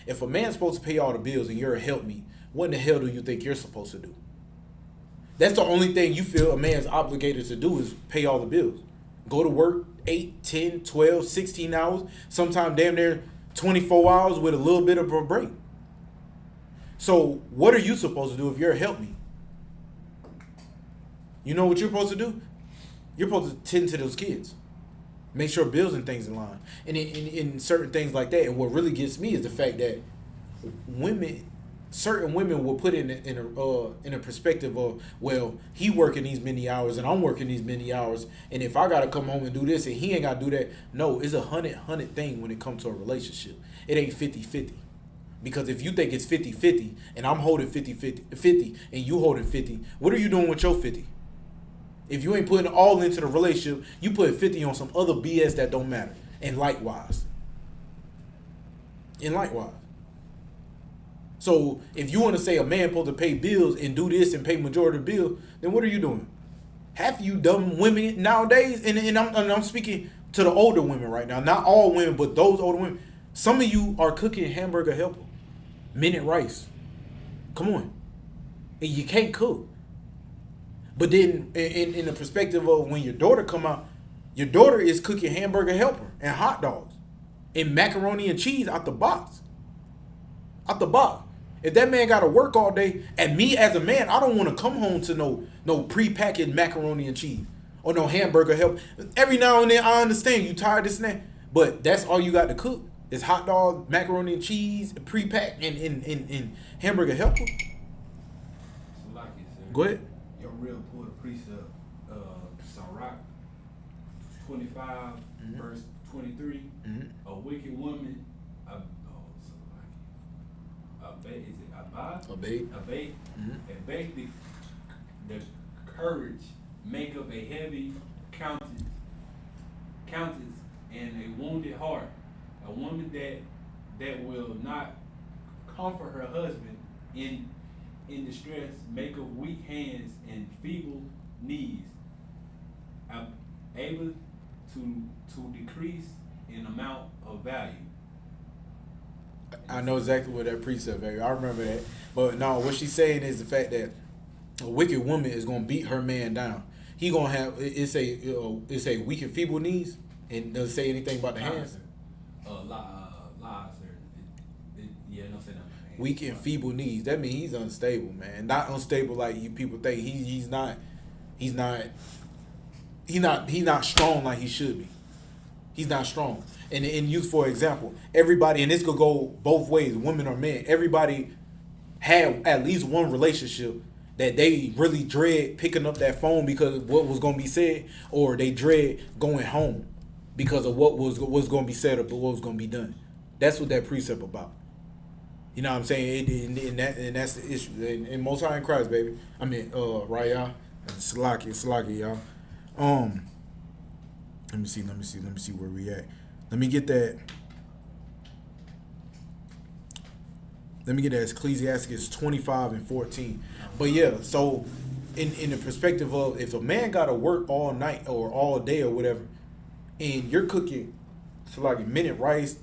If a man's supposed to pay all the bills and you're a help me, what in the hell do you think you're supposed to do? That's the only thing you feel a man's obligated to do is pay all the bills. Go to work 8, 10, 12, 16 hours, sometimes damn near 24 hours with a little bit of a break. So what are you supposed to do if you're a help me? You know what you're supposed to do? You're supposed to tend to those kids. Make sure bills and things in line. And in certain things like that. And what really gets me is the fact that certain women will put in a perspective of, well, he working these many hours and I'm working these many hours, and if I gotta come home and do this and he ain't gotta do that. No, it's a 100 thing when it comes to a relationship. It ain't 50-50. Because if you think it's 50-50 and I'm holding 50 and you holding 50, what are you doing with your 50? If you ain't putting all into the relationship, you put 50 on some other BS that don't matter. And likewise. So if you want to say a man supposed to pay bills and do this and pay majority of the bill, then what are you doing? Half of you dumb women nowadays, and I'm speaking to the older women right now, not all women, but those older women. Some of you are cooking hamburger helper, minute rice. Come on, and you can't cook. But then, in the perspective of when your daughter come out, your daughter is cooking hamburger helper and hot dogs and macaroni and cheese out the box. Out the box. If that man got to work all day, and me as a man, I don't want to come home to no prepackaged macaroni and cheese or no hamburger helper. Every now and then, I understand you tired of this and that, but that's all you got to cook is hot dog, macaroni and cheese, pre-packed and hamburger helper. So like it, sir. Go ahead. Your real pull the precept, Sirach 25, verse 23. A wicked woman, abate the courage, make up a heavy countenance, and a wounded heart. A woman that will not comfort her husband in distress, make of weak hands and feeble knees, able to decrease in amount of value. I know exactly what that precept, baby. I remember that. But no, what she's saying is the fact that a wicked woman is gonna beat her man down. He gonna have it's a weak and feeble knees, and doesn't say anything about the hands. Yeah, don't say nothing. Weak and feeble knees. That means he's unstable, man. Not unstable like you people think. He's not strong like he should be. He's not strong. And in use for example, everybody, and this could go both ways, women or men, everybody had at least one relationship that they really dread picking up that phone because of what was going to be said, or they dread going home because of what was going to be said or what was going to be done. That's what that precept about. You know what I'm saying? And that's the issue. And Most High in Christ, baby. I mean, Raya, Salaki, y'all. Let me see where we at. Let me get that Ecclesiastes 25 and 14. But yeah, so in the perspective of if a man gotta work all night or all day or whatever, and you're cooking like minute rice,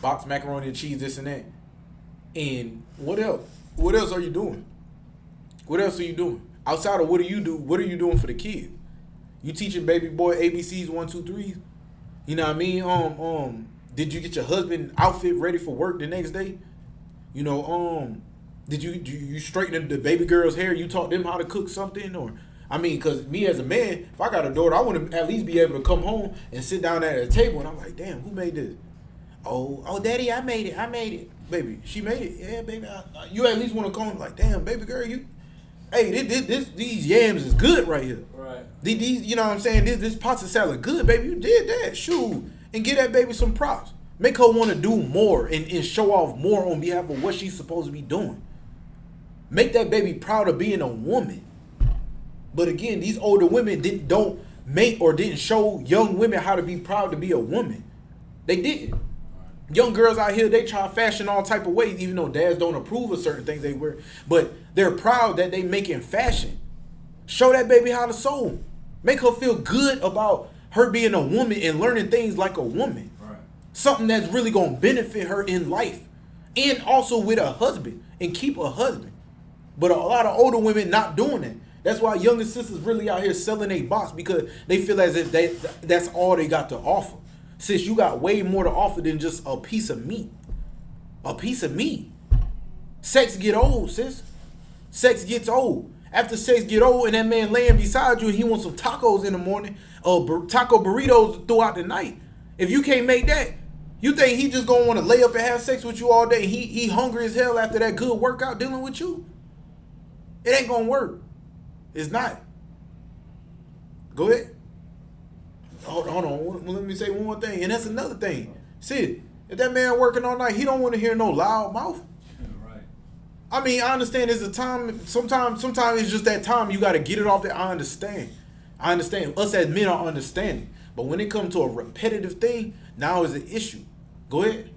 box macaroni and cheese, this and that, and what else? What else are you doing? What else are you doing? Outside of what do you do? What are you doing for the kids? You teaching baby boy ABCs 1, 2, 3s? You know what I mean? Did you get your husband outfit ready for work the next day? You know, did you straighten the baby girl's hair? You taught them how to cook something? Or, I mean, because me as a man, if I got a daughter, I want to at least be able to come home and sit down at a table and I'm like, damn, who made this? Oh, daddy, I made it. Baby, she made it. Yeah, baby. You at least want to come like, damn, baby girl, hey, these yams is good right here. Right. These, you know what I'm saying? This pasta salad good, baby. You did that. Shoot. and give that baby some props. Make her want to do more and show off more on behalf of what she's supposed to be doing. Make that baby proud of being a woman. But again, these older women didn't show young women how to be proud to be a woman. They didn't. Young girls out here, they try fashion all type of ways, even though dads don't approve of certain things they wear. But they're proud that they making fashion. Show that baby how to sew. Make her feel good about her being a woman and learning things like a woman. Right. Something that's really going to benefit her in life. And also with a husband. And keep a husband. But a lot of older women not doing that. That's why younger sisters really out here selling a box, because they feel as if that's all they got to offer. Sis, you got way more to offer than just a piece of meat. A piece of meat. Sex get old, sis. Sex gets old. After sex get old and that man laying beside you and he wants some tacos in the morning, taco burritos throughout the night. If you can't make that, you think he just gonna want to lay up and have sex with you all day? He hungry as hell after that good workout dealing with you? It ain't gonna work. It's not. Go ahead. Hold on. Let me say one more thing. And that's another thing. See, if that man working all night, he don't want to hear no loud mouth. Right. I mean, I understand there's a time. Sometimes it's just that time you got to get it off there. I understand. Us as men are understanding. But when it comes to a repetitive thing, now is an issue. Go ahead.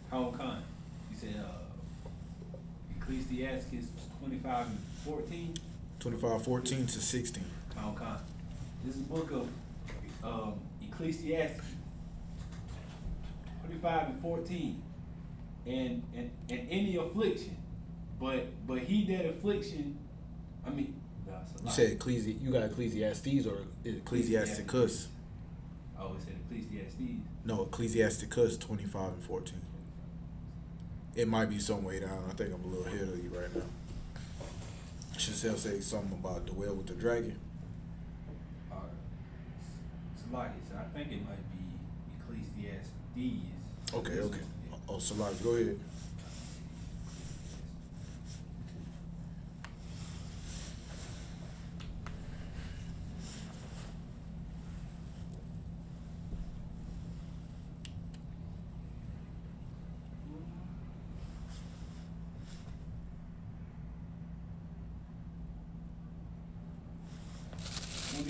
How kind? You said Ecclesiastes 25:14. 25:14 to 16. How kind? This is the book of Ecclesiastes 25:14. And any affliction, but he that affliction, I mean, You said you got Ecclesiastes or Ecclesiasticus? Oh, it said Ecclesiastes. No, Ecclesiasticus 25 and 14. It might be some way down. I think I'm a little ahead of you right now. Should say something about dwell with the dragon. Somebody said, I think it might be Ecclesiastes. Okay. Oh, Salaki, go ahead.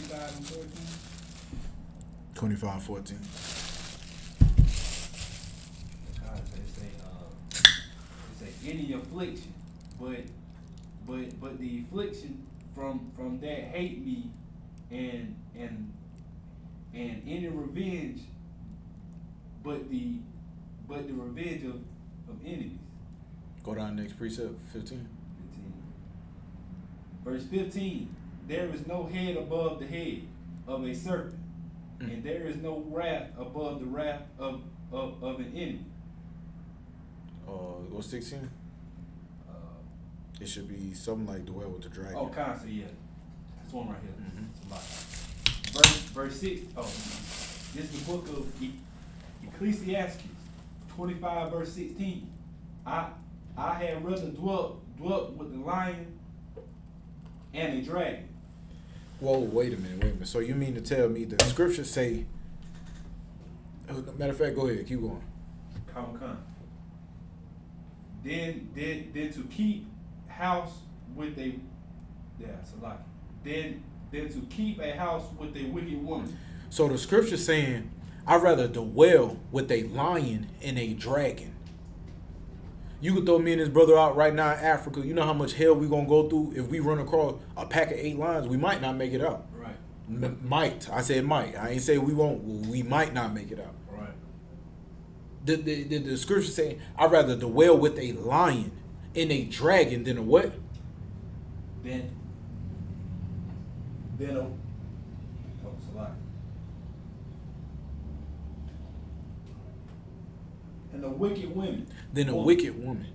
And 14. 25:14. It say any affliction, but the affliction from that hate me and any revenge, but the revenge of enemies. Go down next precept, 15. 15. Verse 15. There is no head above the head of a serpent, and there is no wrath above the wrath of an enemy. What's 16? It should be something like dwell with the dragon. Oh, concept, yeah. That's one right here. Mm-hmm. Verse 6. Oh, this is the book of Ecclesiastes 25, verse 16. I had rather dwelt with the lion and a dragon. Whoa, wait a minute. So you mean to tell me the scriptures say, matter of fact, go ahead, keep going. Come. Then to keep house with a then to keep a house with a wicked woman. So the scripture saying, I'd rather dwell with a lion and a dragon. You could throw me and his brother out right now in Africa. You know how much hell we gonna go through if we run across a pack of 8 lions? We might not make it out. Right. Might. I said might. I ain't say we won't. We might not make it out. Right. The scripture saying, I'd rather dwell with a lion and a dragon than a what? Then and a wicked woman. Than a wicked woman.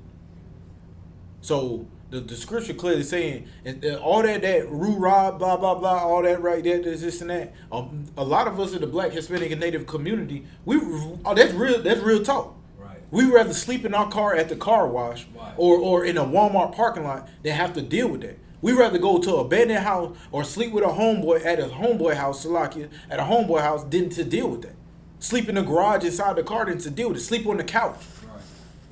So the scripture clearly saying, and all that roo-rah, blah, blah, blah, all that right there, this and that. A lot of us in the Black, Hispanic, and Native community, that's real talk. Right. We rather sleep in our car at the car wash or in a Walmart parking lot than have to deal with that. We rather go to a abandoned house or sleep with a homeboy at a homeboy house, Salakia, at a homeboy house, than to deal with that. Sleep in the garage inside the car than to deal with it. Sleep on the couch. Right.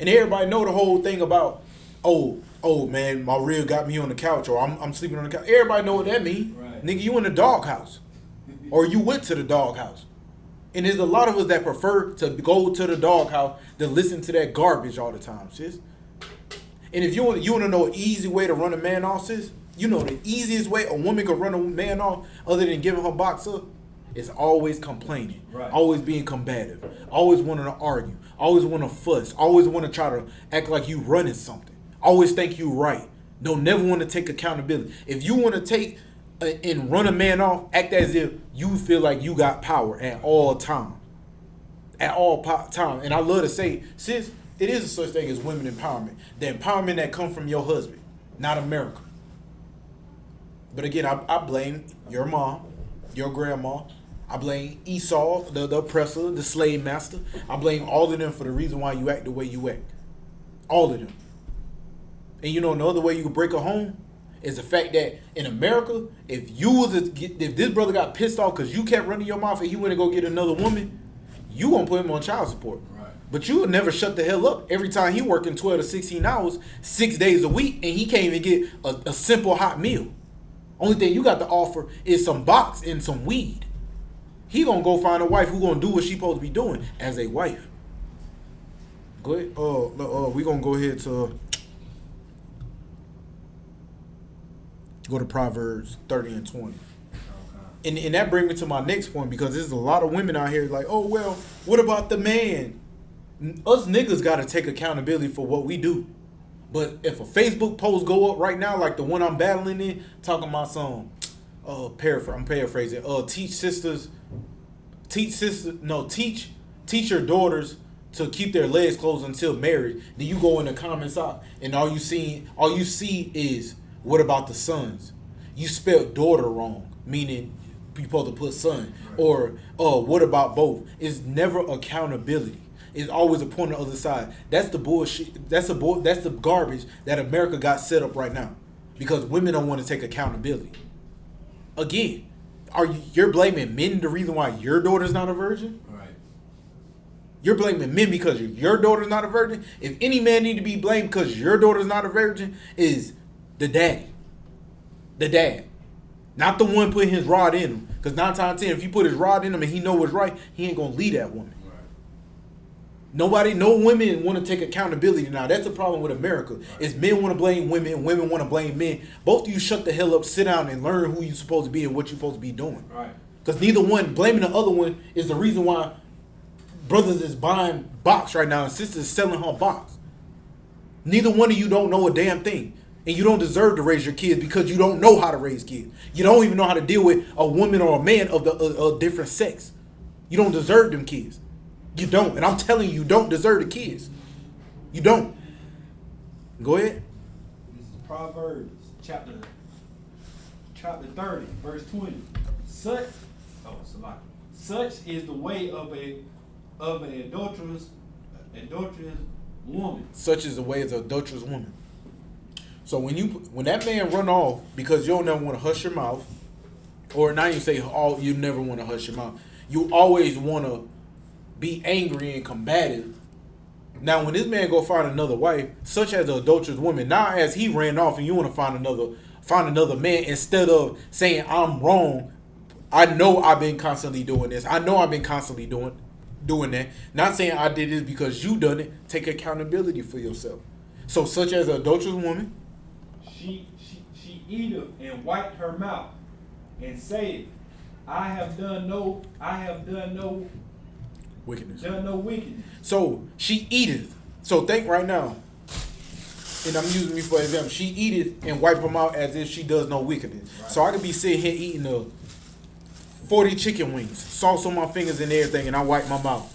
And everybody know the whole thing about, oh man, my rib got me on the couch, or I'm sleeping on the couch. Everybody know what that means. Right. Nigga, you in the doghouse. Or you went to the doghouse. And there's a lot of us that prefer to go to the doghouse than listen to that garbage all the time, sis. And if you want to know an easy way to run a man off, sis, you know the easiest way a woman can run a man off other than giving her box up is always complaining, right. Always being combative, always wanting to argue, always want to fuss, always want to try to act like you running something, always think you right. Don't never want to take accountability. If you want to take and run a man off, act as if you feel like you got power at all time. At all time. And I love to say, sis, it is a such thing as women empowerment. The empowerment that comes from your husband, not America. But again, I blame your mom, your grandma. I blame Esau, the oppressor, the slave master. I blame all of them for the reason why you act the way you act. All of them. And you know another way you can break a home is the fact that in America, if this brother got pissed off because you kept running your mouth and he went to go get another woman, you gonna put him on child support. Right. But you would never shut the hell up. Every time he working 12 to 16 hours, 6 days a week, and he can't even get a simple hot meal. Only thing you got to offer is some box and some weed. He gonna go find a wife who gonna do what she supposed to be doing as a wife. Go ahead. We gonna go ahead to go to Proverbs 30 and 20. Okay. And that brings me to my next point, because there's a lot of women out here like, oh well, what about the man? Us niggas gotta take accountability for what we do. But if a Facebook post go up right now, like the one I'm battling in, talking about some, I'm paraphrasing. Teach your daughters to keep their legs closed until marriage. Then you go in the comments out, and all you see is, what about the sons? You spelled daughter wrong, meaning you're supposed to put son. Right. Or what about both? It's never accountability. It's always a point on the other side. That's the bullshit. That's the garbage that America got set up right now, because women don't want to take accountability. Again, you're blaming men the reason why your daughter's not a virgin? Right. You're blaming men because your daughter's not a virgin? If any man need to be blamed because your daughter's not a virgin, is the daddy. The dad. Not the one putting his rod in him. Because 9 times out of 10, if you put his rod in him and he know what's right, he ain't going to leave that woman. No women want to take accountability now. That's the problem with America. Right. Is men want to blame women, women want to blame men. Both of you shut the hell up, sit down, and learn who you're supposed to be and what you're supposed to be doing. Right. Because neither one, blaming the other one, is the reason why brothers is buying box right now and sisters is selling her box. Neither one of you don't know a damn thing. And you don't deserve to raise your kids because you don't know how to raise kids. You don't even know how to deal with a woman or a man of the different sex. You don't deserve them kids. You don't. And I'm telling you, you don't deserve the kids. You don't. Go ahead. This is Proverbs chapter 30, verse 20. Such is the way of an adulterous woman. Such is the way of an adulterous woman. So when that man run off because you don't never want to hush your mouth, or not even say you never want to hush your mouth, you always want to be angry and combative. Now, when this man go find another wife, such as an adulterous woman, now as he ran off and you want to find another man, instead of saying I'm wrong, I know I've been constantly doing this. I know I've been constantly doing that. Not saying I did this because you done it. Take accountability for yourself. So, such as an adulterous woman, she eateth and wiped her mouth and saith, I have done no wickedness. Done no wickedness. So she eateth. So think right now, and I'm using me for example. She eateth and wipe her mouth as if she does no wickedness. Right. So I could be sitting here eating 40 chicken wings, sauce on my fingers and everything, and I wipe my mouth,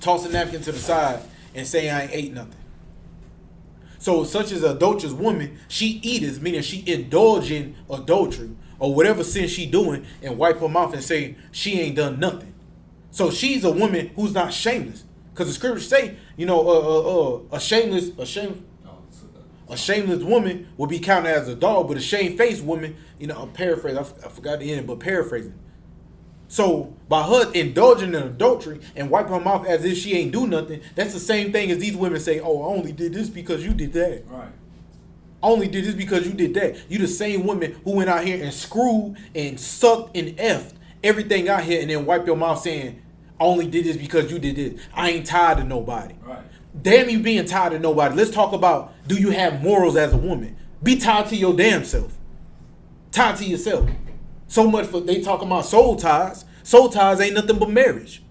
toss a napkin to the side, and say I ain't ate nothing. So such as an adulterous woman, she eateth, meaning she indulge in adultery or whatever sin she doing, and wipe her mouth and say she ain't done nothing. So she's a woman who's not shameless, because the scriptures say, a A shameless woman will be counted as a dog, but a shamefaced woman, you know, I'm paraphrasing, I forgot the end, but paraphrasing. So by her indulging in adultery and wiping her mouth as if she ain't do nothing, that's the same thing as these women say, oh, I only did this because you did that. Right. I only did this because you did that. You the same woman who went out here and screwed and sucked and effed everything out here and then wipe your mouth saying, I only did this because you did this. I ain't tired of nobody. Right. Damn you being tired of nobody. Let's talk about, do you have morals as a woman? Be tied to your damn self. Tied to yourself. So much for, they talking about soul ties. Soul ties ain't nothing but marriage.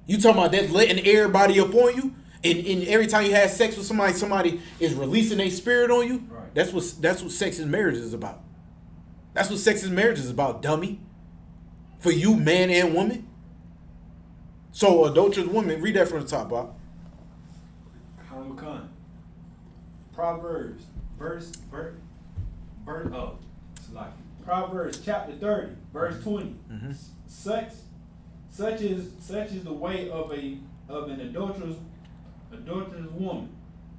You talking about that letting everybody up on you? And every time you have sex with somebody, somebody is releasing their spirit on you? Right. That's what sex and marriage is about. That's what sex and marriage is about, dummy. For you, man and woman. So adulterous woman, read that from the top, Bob. Proverbs, Proverbs chapter 30, verse 20. Mm-hmm. Such is the way of an adulterous woman.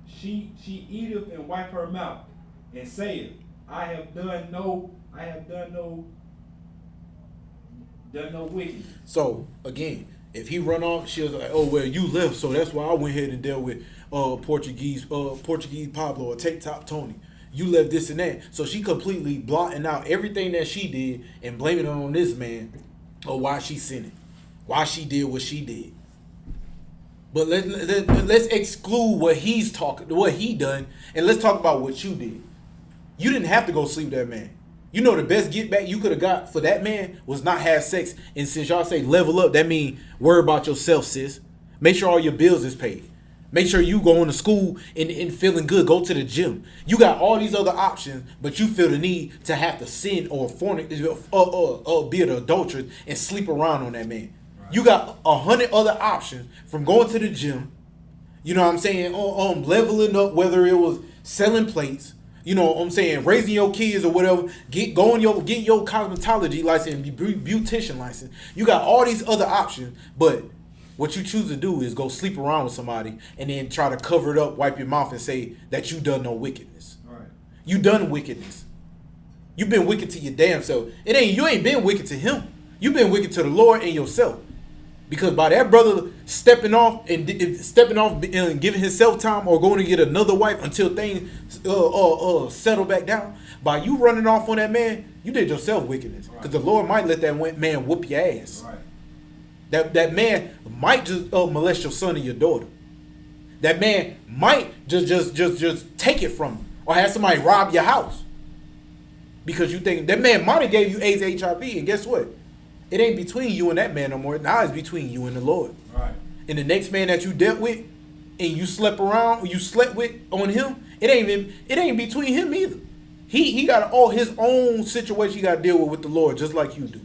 She eateth and wipe her mouth, and saith, I have done no wickedness. So again, if he run off, she was like, oh well, you left, so that's why I went ahead and dealt with Portuguese Pablo or TikTok Tony. You left this and that. So she completely blotting out everything that she did and blaming it on this man or why she sinning. Why she did what she did. But let's exclude what he done, and let's talk about what you did. You didn't have to go sleep with that man. You know the best get back you could have got for that man was not have sex. And since y'all say level up, that means worry about yourself, sis. Make sure all your bills is paid. Make sure you going to school and feeling good. Go to the gym. You got all these other options, but you feel the need to have to sin or be an adulteress and sleep around on that man. Right. You got 100 other options from going to the gym. You know what I'm saying? Leveling up, whether it was selling plates. You know what I'm saying? Raising your kids or whatever. Get your cosmetology license, beautician license. You got all these other options, but what you choose to do is go sleep around with somebody and then try to cover it up, wipe your mouth, and say that you done no wickedness. Right. You done wickedness. You been wicked to your damn self. You ain't been wicked to him. You been wicked to the Lord and yourself. Because by that brother stepping off and giving himself time or going to get another wife until things settle back down, by you running off on that man, you did yourself wickedness. Because the Lord might let that man whoop your ass. Right. That man might just molest your son or your daughter. That man might just take it from you or have somebody rob your house because you think that man might have gave you AIDS, HIV, and guess what? It ain't between you and that man no more. Now it's between you and the Lord. Right. And the next man that you dealt with and you slept with on him, it ain't between him either. He got all his own situation he got to deal with the Lord just like you do.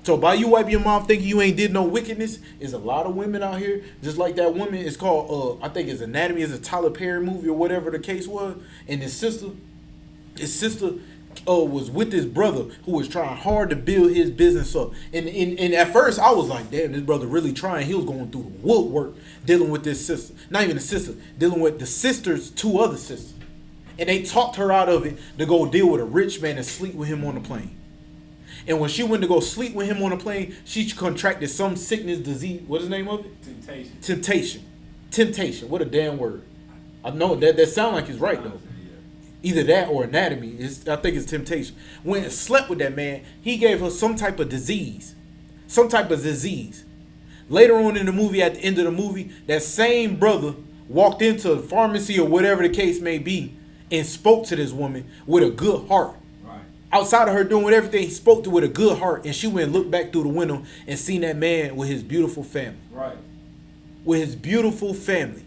So by you wipe your mouth thinking you ain't did no wickedness, is a lot of women out here, just like that woman. It's called, I think it's Anatomy. It's a Tyler Perry movie or whatever the case was. And his sister was with his brother who was trying hard to build his business up. And at first I was like, damn, this brother really trying. He was going through the woodwork dealing with this sister. Not even the sister, dealing with the sister's two other sisters. And they talked her out of it to go deal with a rich man and sleep with him on the plane. And when she went to go sleep with him on the plane, she contracted some sickness, disease. What's the name of it? Temptation. What a damn word. I know that sound like it's right though. Either that or anatomy. I think it's temptation. When it slept with that man, he gave her some type of disease. Later on in the movie, at the end of the movie, that same brother walked into a pharmacy or whatever the case may be and spoke to this woman with a good heart. Outside of her doing everything, he spoke to her with a good heart, and she went and looked back through the window and seen that man with his beautiful family. Right. With his beautiful family.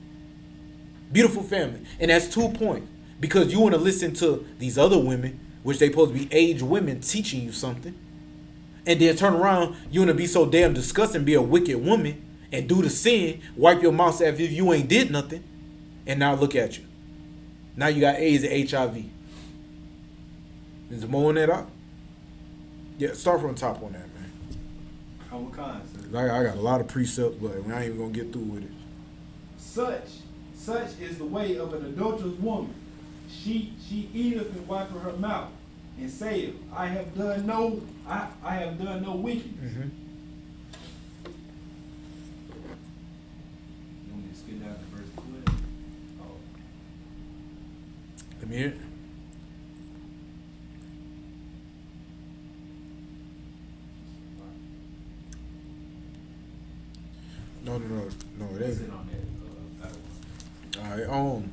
Beautiful family. And that's 2 points. Because you want to listen to these other women, which they supposed to be aged women teaching you something. And then turn around, you want to be so damn disgusting, be a wicked woman, and do the sin, wipe your mouth as if you ain't did nothing. And now look at you. Now you got AIDS and HIV. Is it more on that up? Yeah, start from the top on that, man. What kind, sir? I got a lot of precepts, but I ain't even gonna get through with it. Such is the way of an adulterous woman. She eateth and wipeth her mouth, and saith, I have done no wickedness. Mm-hmm. You want me to skip down to verse 12? Oh. Let me hear it. No, it ain't. Sit on that, All right,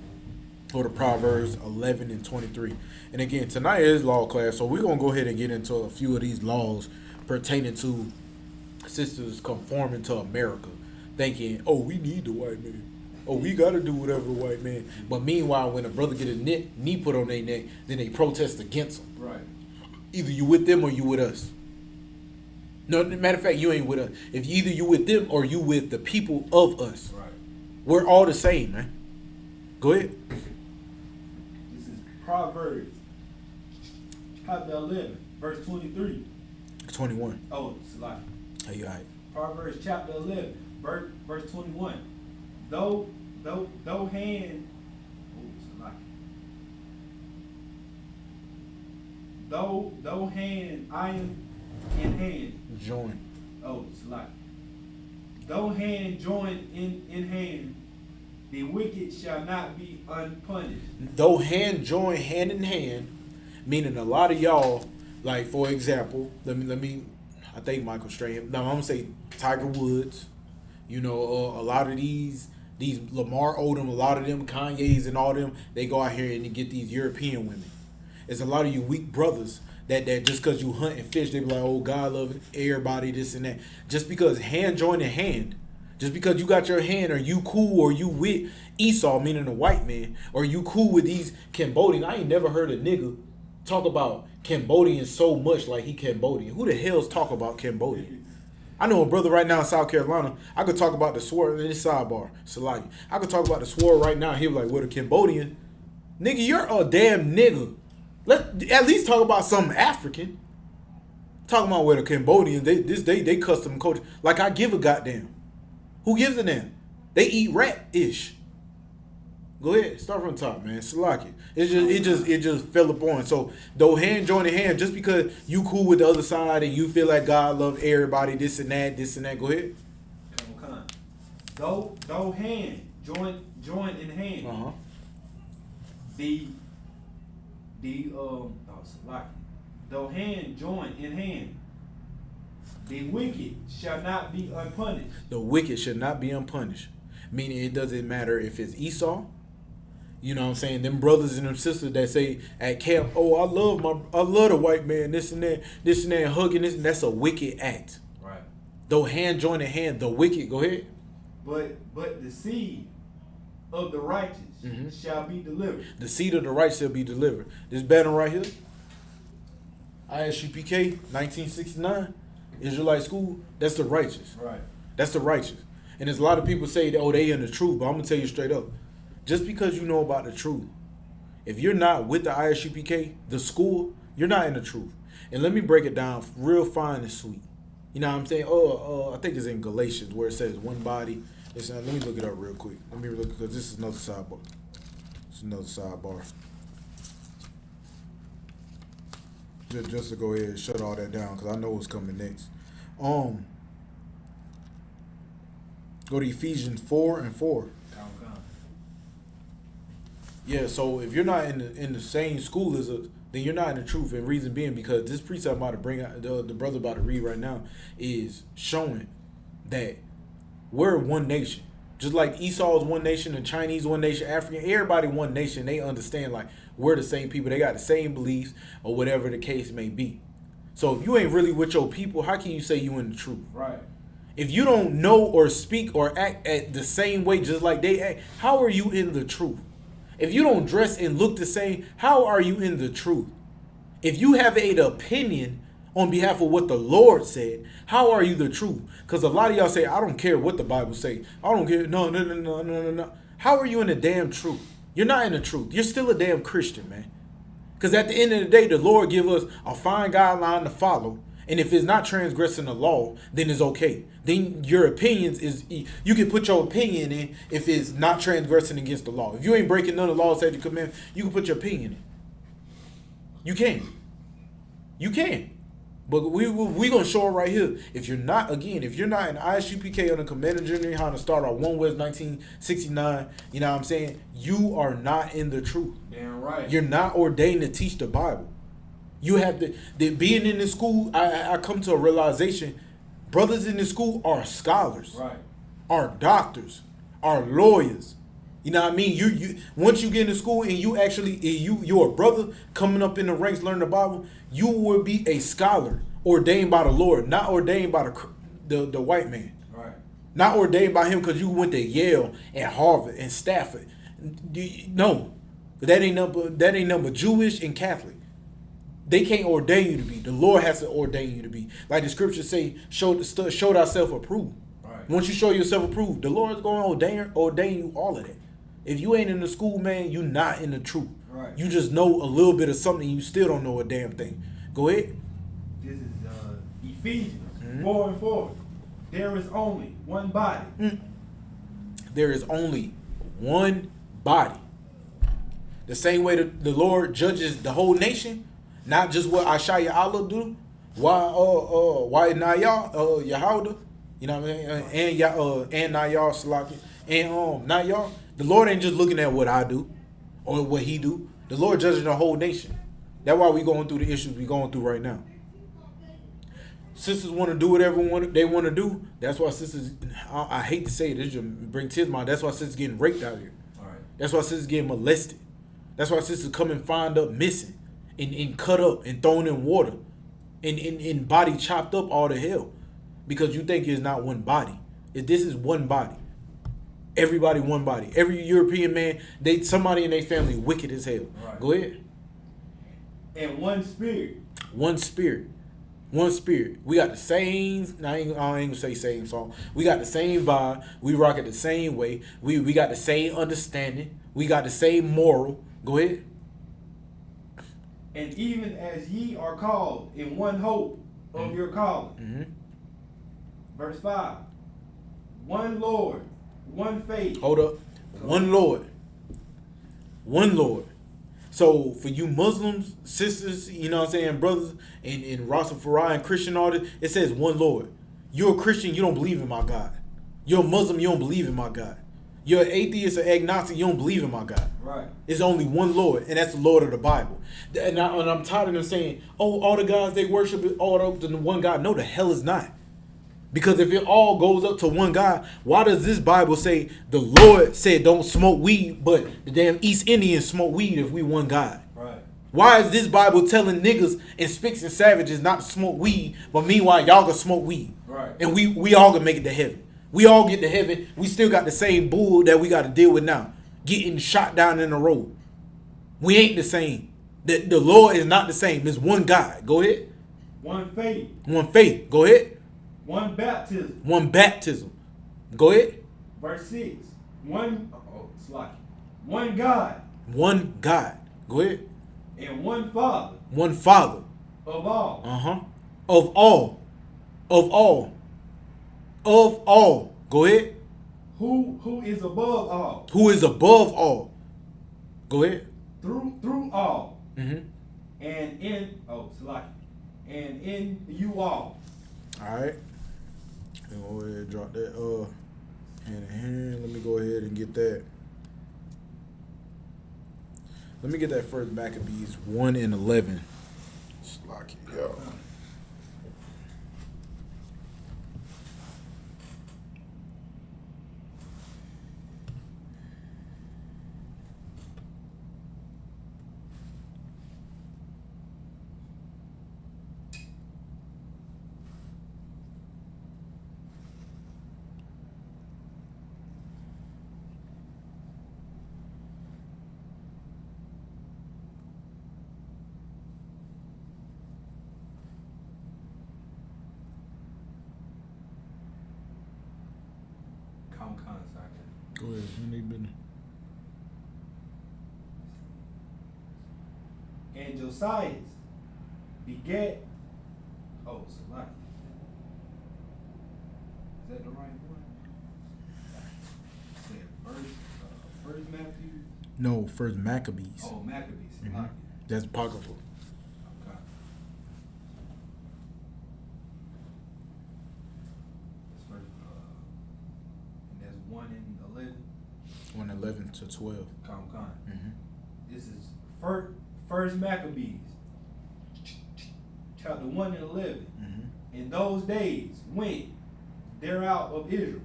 go to Proverbs 11 and 23. And again, tonight is law class, so we're going to go ahead and get into a few of these laws pertaining to sisters conforming to America, thinking, oh, we need the white man. Oh, we got to do whatever the white man. But meanwhile, when a brother get a knee put on their neck, then they protest against them. Right. Either you with them or you with us. No, matter of fact, you ain't with us. If either you with them or you with the people of us. Right. We're all the same, man. Go ahead. This is Proverbs chapter 11, verse 23. 21. Oh, it's a lot. Hey, you all right? Proverbs chapter 11, verse 21. Though hand, oh, it's a lot. Though hand, iron in hand. Join. Oh, it's a lot. Though hand join in hand, the wicked shall not be unpunished. Though hand join hand in hand, meaning a lot of y'all, like for example, let me I think Michael Strahan. No, I'm gonna say Tiger Woods. You know, a lot of these Lamar Odom, a lot of them Kanye's and all them, they go out here and they get these European women. It's a lot of you weak brothers that just because you hunt and fish, they be like, oh, God love everybody, this and that. Just because hand join in hand, just because you got your hand, or you cool, or you with Esau, meaning the white man, or you cool with these Cambodians. I ain't never heard a nigga talk about Cambodians so much like he Cambodian. Who the hell's talk about Cambodian? I know a brother right now in South Carolina. I could talk about the sword in this sidebar. Salaki. I could talk about the sword right now. He was like, what, a Cambodian? Nigga, you're a damn nigga. Let at least talk about something African. Talking about where the Cambodians, they custom culture. Like, I give a goddamn. Who gives a damn? They eat rat-ish. Go ahead, start from the top, man. Salaki. It just fell upon. So though hand join in hand, just because you cool with the other side and you feel like God love everybody, this and that. Go ahead. Come on. Though hand join in hand. Uh-huh. Though hand join in hand, the wicked shall not be unpunished. The wicked should not be unpunished. Meaning it doesn't matter if it's Esau. You know what I'm saying? Them brothers and them sisters that say at camp, oh, I love the white man, this and that, hugging this, and that's a wicked act. Right. Though hand join in hand, the wicked, go ahead. But the seed of the righteous shall be delivered. The seed of the righteous shall be delivered. This banner right here, I.S.U.P.K, 1969, Israelite school, that's the righteous. Right. That's the righteous. And there's a lot of people say that, oh, they in the truth, but I'm going to tell you straight up. Just because you know about the truth, if you're not with the I.S.U.P.K, the school, you're not in the truth. And let me break it down real fine and sweet. You know what I'm saying? I think it's in Galatians where it says one body. Let me look it up real quick. Let me look, because this is another sidebar. It's another sidebar. Just to go ahead and shut all that down, because I know what's coming next. Go to Ephesians 4 and 4. Yeah, so if you're not in the same school as us, then you're not in the truth. And reason being, because this precept I'm about to bring out, the brother about to read right now, is showing that we're one nation. Just like Esau is one nation, the Chinese one nation, African, everybody one nation. They understand like we're the same people. They got the same beliefs or whatever the case may be. So if you ain't really with your people, how can you say you in the truth? Right. If you don't know or speak or act at the same way just like they act, how are you in the truth? If you don't dress and look the same, how are you in the truth? If you have an opinion on behalf of what the Lord said, how are you the truth? Because a lot of y'all say, I don't care what the Bible say. I don't care. No. How are you in the damn truth? You're not in the truth. You're still a damn Christian, man. Because at the end of the day, the Lord give us a fine guideline to follow. And if it's not transgressing the law, then it's okay. Then your opinions is, you can put your opinion in if it's not transgressing against the law. If you ain't breaking none of the laws that you command, you can put your opinion in. You can. You can. But we gonna show it right here. If you're not, again, if you're not an I.S.U.P.K on the Commander General YAHANNA start on 1 West 1969, you know what I'm saying? You are not in the truth. Damn right. You're not ordained to teach the Bible. You have to, being in the school, I come to a realization, brothers in the school are scholars, Right. are doctors, are lawyers. You know what I mean? You once you get into school and you actually you're a brother coming up in the ranks learning the Bible, you will be a scholar ordained by the Lord, not ordained by the white man. Right. Not ordained by him because you went to Yale and Harvard and Stafford. No, that ain't nothing but Jewish and Catholic. They can't ordain you to be. The Lord has to ordain you to be. Like the scriptures say, show thyself approved. Right. Once you show yourself approved, the Lord is going to ordain you all of that. If you ain't in the school, man, you're not in the truth. Right. You just know a little bit of something. You still don't know a damn thing. Go ahead. This is Ephesians 4:4. There is only one body. There is only one body. The same way the Lord judges the whole nation, not just what I.S.U.P.K do. Why not y'all? Yahweh, you know what I mean? And not y'all, Salaki, and not y'all. The Lord ain't just looking at what I do or what He do. The Lord judging the whole nation. That's why we going through the issues we going through right now. Sisters want to do whatever they want to do. That's why sisters, I hate to say it, this just bring tears to my. That's why sisters getting raped out here. All right. That's why sisters getting molested. That's why sisters come and find up missing and cut up and thrown in water and body chopped up all to hell because you think it's not one body. This is one body. Everybody one body. Every European man, somebody in their family wicked as hell. Right. Go ahead. And one spirit. One spirit. One spirit. We got the same, I ain't gonna say same song. We got the same vibe. We rock it the same way. We got the same understanding. We got the same moral. Go ahead. And even as ye are called in one hope of your calling. Verse 5. One Lord, one faith. Hold up. One Lord. One Lord. So for you Muslims, sisters, you know what I'm saying, brothers, and Rastafari and Christian artists, it says one Lord. You're a Christian, you don't believe in my God. You're a Muslim, you don't believe in my God. You're an atheist or agnostic, you don't believe in my God. Right. It's only one Lord, and that's the Lord of the Bible. And I'm tired of them saying, oh, all the gods they worship all up to the one God. No, the hell is not. Because if it all goes up to one God, why does this Bible say the Lord said don't smoke weed, but the damn East Indians smoke weed if we one God? Right. Why is this Bible telling niggas and spicks and savages not to smoke weed, but meanwhile y'all gonna smoke weed? Right. And we all gonna make it to heaven. We all get to heaven. We still got the same bull that we got to deal with now, getting shot down in the road. We ain't the same. The Lord is not the same. It's one God. Go ahead. One faith. One faith. Go ahead. One baptism. One baptism. Go ahead. Verse 6. One God. One God. Go ahead. And one Father. One Father. Of all. Of all. Of all. Of all. Go ahead. Who is above all. Who is above all. Go ahead. Through all. And in and in you all. Alright. Go ahead and drop that hand in hand. Let me go ahead and get that. Let me get that first Maccabees 1:11. Slocky, yo. Go ahead. And Josias begat Oh, Salaki. Is that the right one? Said first Matthew. No, first Maccabees. Oh, Maccabees. Mhm. Salaki. That's apocryphal. Okay. That's first. And that's 1 and 11. 1:11 to 12. Come. Mm-hmm. This is first Maccabees, chapter 1 and 11. Mm-hmm. In those days went there out of Israel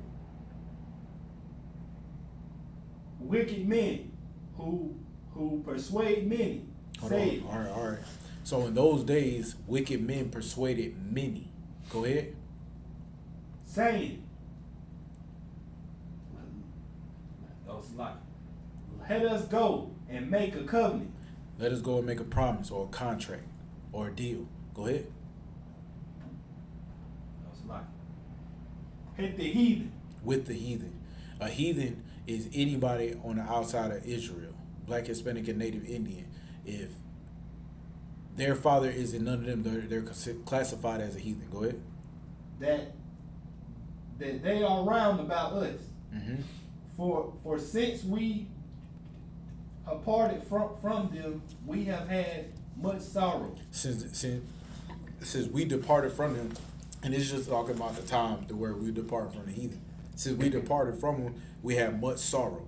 wicked men who persuade many, saying, All right. So in those days, wicked men persuaded many. Go ahead. saying, let us go and make a covenant. Let us go and make a promise or a contract or a deal. Go ahead. Hit the heathen. With the heathen. A heathen is anybody on the outside of Israel, Black, Hispanic, and Native Indian. If their father is in none of them, they're classified as a heathen. Go ahead. That they are round about us. Mm-hmm. For since we have parted from them, we have had much sorrow. Since we departed from them, and it's just talking about the time to where we departed from the heathen. Since we departed from them, we had much sorrow.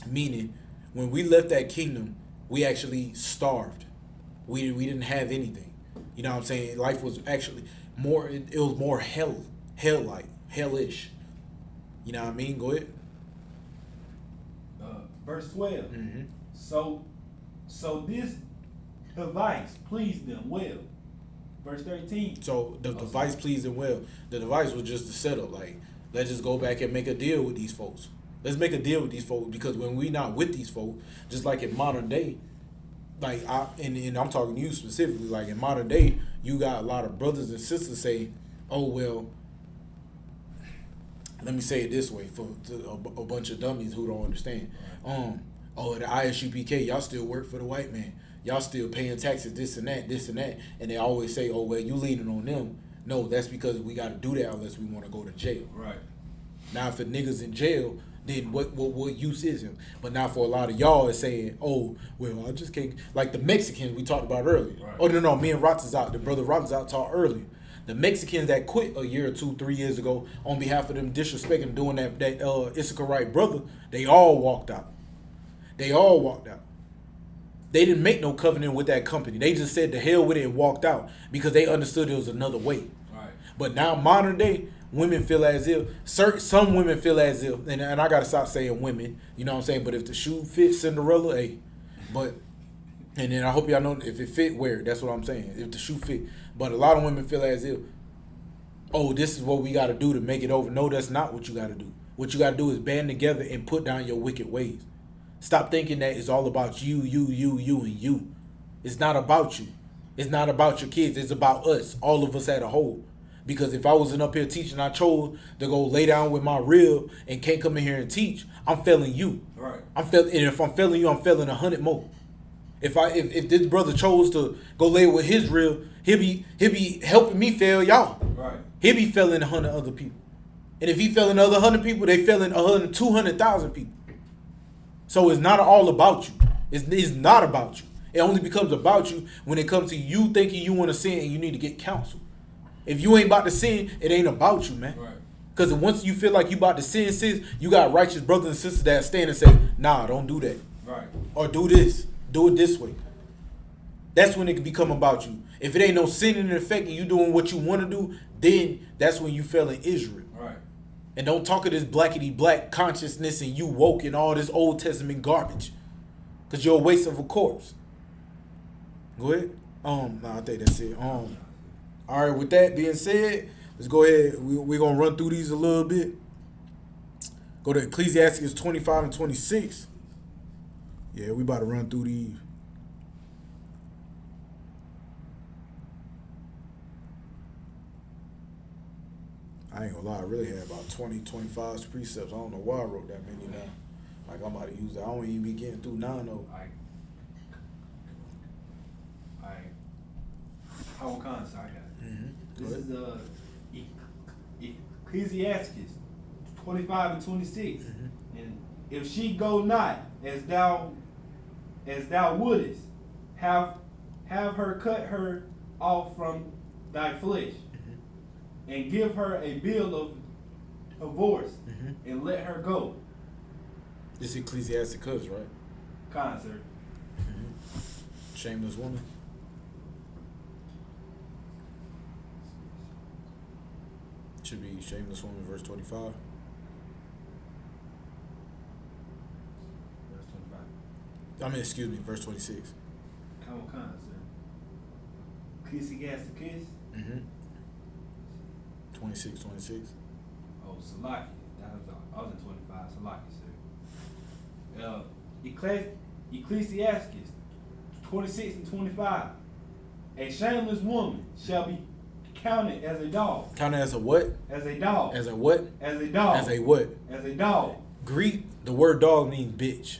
Meaning, when we left that kingdom, we actually starved. We didn't have anything. You know what I'm saying? Life was actually more. It was more hell-like, hellish. You know what I mean? Go ahead. Verse 12. Mm-hmm. So this device pleased them well. Verse 13. So the device pleased them well. The device was just the setup. Like, let's just go back and make a deal with these folks. Let's make a deal with these folks, because when we not with these folks, just like in modern day, like and I'm talking to you specifically, like in modern day, you got a lot of brothers and sisters say, oh well, let me say it this way for a bunch of dummies who don't understand. Oh, the I.S.U.P.K, y'all still work for the white man. Y'all still paying taxes, this and that. And they always say, oh, well, you leaning on them. No, that's because we got to do that unless we want to go to jail. Right. Now, if the nigga's in jail, then what use is him? But now for a lot of y'all, it's saying, oh, well, I just can't. Like the Mexicans we talked about earlier. Right. Oh, no, me and Rotazat, the brother Rotazat talked earlier. The Mexicans that quit a year or 2, 3 years ago on behalf of them disrespecting, doing that I.S.U.P.K brother, they all walked out. They didn't make no covenant with that company. They just said the hell with it and walked out because they understood it was another way. Right. But now modern day, women feel as if, some women feel as if, and I got to stop saying women, you know what I'm saying? But if the shoe fits Cinderella, hey. But, and then I hope y'all know, if it fit, wear it. That's what I'm saying. If the shoe fit. But a lot of women feel as if, oh, this is what we got to do to make it over. No, that's not what you got to do. What you got to do is band together and put down your wicked ways. Stop thinking that it's all about you, and you. It's not about you. It's not about your kids. It's about us, all of us as a whole. Because if I wasn't up here teaching, I chose to go lay down with my rib and can't come in here and teach, I'm failing you. Right. And if I'm failing you, I'm failing 100 more. If this brother chose to go lay with his rib, he'll be helping me fail y'all. Right. He'll be failing 100 other people. And if he failing other 100 people, they failing 200,000 people. So it's not all about you. It's not about you. It only becomes about you when it comes to you thinking you want to sin and you need to get counsel. If you ain't about to sin, it ain't about you, man. Right. Because once you feel like you about to sin, sis, you got righteous brothers and sisters that stand and say, nah, don't do that. Right. Or do this. Do it this way. That's when it can become about you. If it ain't no sin in effect and you doing what you want to do, then that's when you fell in Israel. Right. And don't talk of this blackety black consciousness and you woke and all this Old Testament garbage. Because you're a waste of a corpse. Go ahead. I think that's it. All right, with that being said, let's go ahead. We're going to run through these a little bit. Go to Ecclesiastes 25 and 26. Yeah, we about to run through these. I ain't gonna lie, I really had about 20, 25 precepts. I don't know why I wrote that many down. Like, I'm about to use it. I don't even be getting through 9 though. How concept I got it. This is Ecclesiastes 25 and 26. And if she go not as thou wouldest, have her cut her off from thy flesh, and give her a bill of divorce, and let her go. This Ecclesiastes, right? Concert. Shameless woman. Should be shameless woman, verse 25. Verse 25. I mean, excuse me, verse 26. Come on, concert. Ecclesiastes. 26. Oh, Salaki. I was in 25. Salaki, sir. Ecclesiastes 26 and 25. A shameless woman shall be counted as a dog. Counted as a what? As a dog. As a what? As a dog. As a what? As a dog. Greek, the word dog means bitch.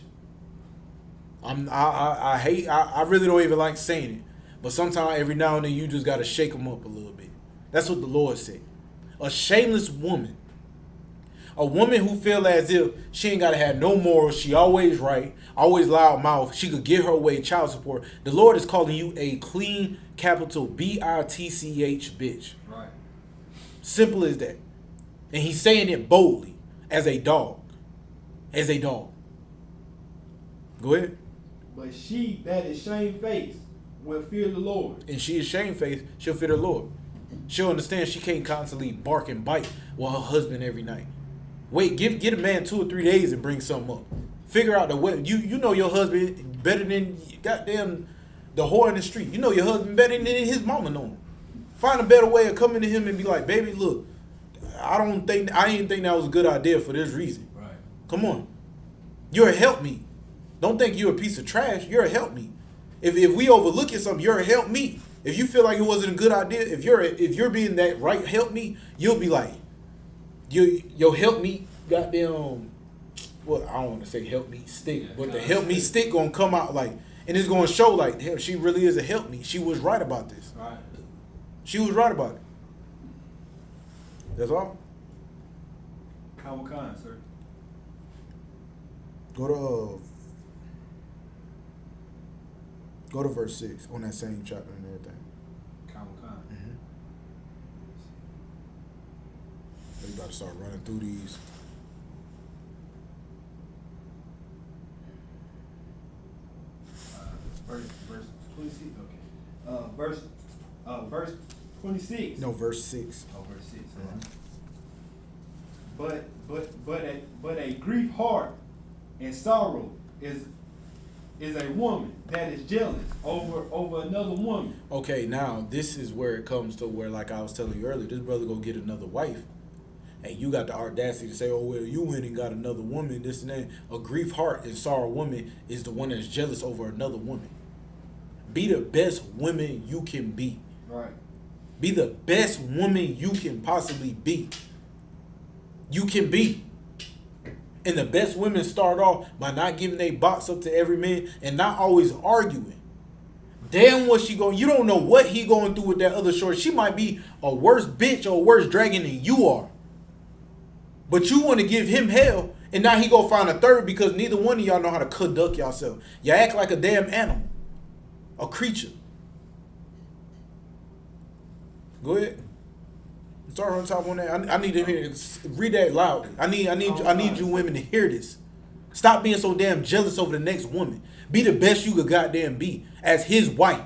I really don't even like saying it. But sometimes, every now and then, you just got to shake them up a little bit. That's what the Lord said. A shameless woman. A woman who feel as if she ain't got to have no morals. She always right. Always loud mouth. She could get her way child support. The Lord is calling you a clean, capital B-I-T-C-H bitch. Right. Simple as that. And he's saying it boldly. As a dog. As a dog. Go ahead. But she that is shamefaced will fear the Lord. And she is shamefaced, she'll fear the Lord. She'll understand she can't constantly bark and bite with her husband every night. Wait, get a man 2 or 3 days and bring something up. Figure out the way. You know your husband better than goddamn the whore in the street. You know your husband better than his mama know him. Find a better way of coming to him and be like, baby, look, I didn't think that was a good idea for this reason. Right. Come on. You're a help me. Don't think you're a piece of trash. You're a help me. If we overlook at something, you're a help me. If you feel like it wasn't a good idea, if you're being that right help me, you'll be like, your help me goddamn, well, I don't want to say help me stick, but the help me stick gonna come out like, and it's gonna show like, hell, she really is a help me. She was right about this. Right. She was right about it. That's all. Khan, sir. Go to verse 6 on that same chapter and everything. Khan. We about to start running through these. Verse 26. Okay. Verse 26. No, verse 6. Oh, verse 6. But a grief heart and sorrow is a woman that is jealous over another woman. Okay, now this is where it comes to where, like I was telling you earlier, this brother go get another wife, and you got the audacity to say, oh, well, you went and got another woman, this and that. A grief heart and sorrow woman is the one that's jealous over another woman. Be the best woman you can be. Right. Be the best woman you can possibly be. You can be. And the best women start off by not giving their box up to every man and not always arguing. Damn what she going, you don't know what he going through with that other short. She might be a worse bitch or a worse dragon than you are. But you want to give him hell, and now he go find a third because neither one of y'all know how to conduct yourself. You act like a damn animal. A creature. Go ahead. Start on top on that. I need to hear it. Read that loudly. I need you women to hear this. Stop being so damn jealous over the next woman. Be the best you could goddamn be as his wife.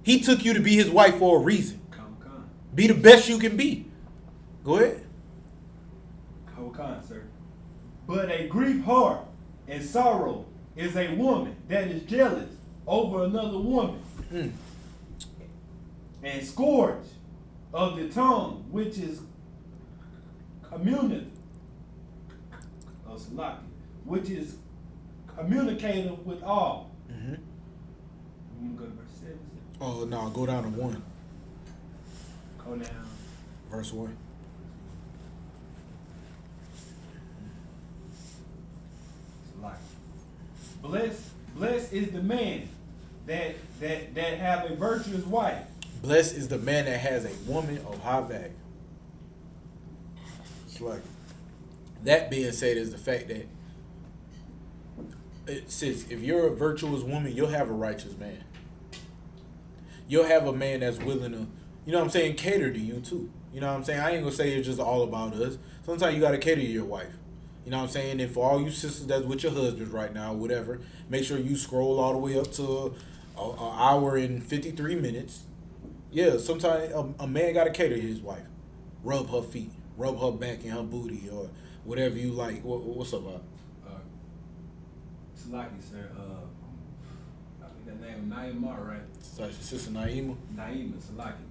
He took you to be his wife for a reason. Come. Be the best you can be. Go ahead. Come, sir. But a grief heart and sorrow is a woman that is jealous over another woman. And scourge of the tongue, which is communicative, which is communicative with all. Mm-hmm. You want to go to verse 7? Oh, no, go down to 1. Go down. Verse 1. Blessed is the man that have a virtuous wife. Blessed is the man that has a woman of high value. It's like, that being said is the fact that sis, if you're a virtuous woman, you'll have a righteous man. You'll have a man that's willing to, you know what I'm saying, cater to you too. You know what I'm saying? I ain't gonna say it's just all about us. Sometimes you gotta cater to your wife. You know what I'm saying? And for all you sisters that's with your husbands right now, whatever, make sure you scroll all the way up to an hour and 53 minutes. Yeah, sometimes a man gotta cater to his wife. Rub her feet, rub her back and her booty, or whatever you like. What's up, Salaki, sir. I think that name Naima, right? Sorry, sister Naima. Naima Salaki.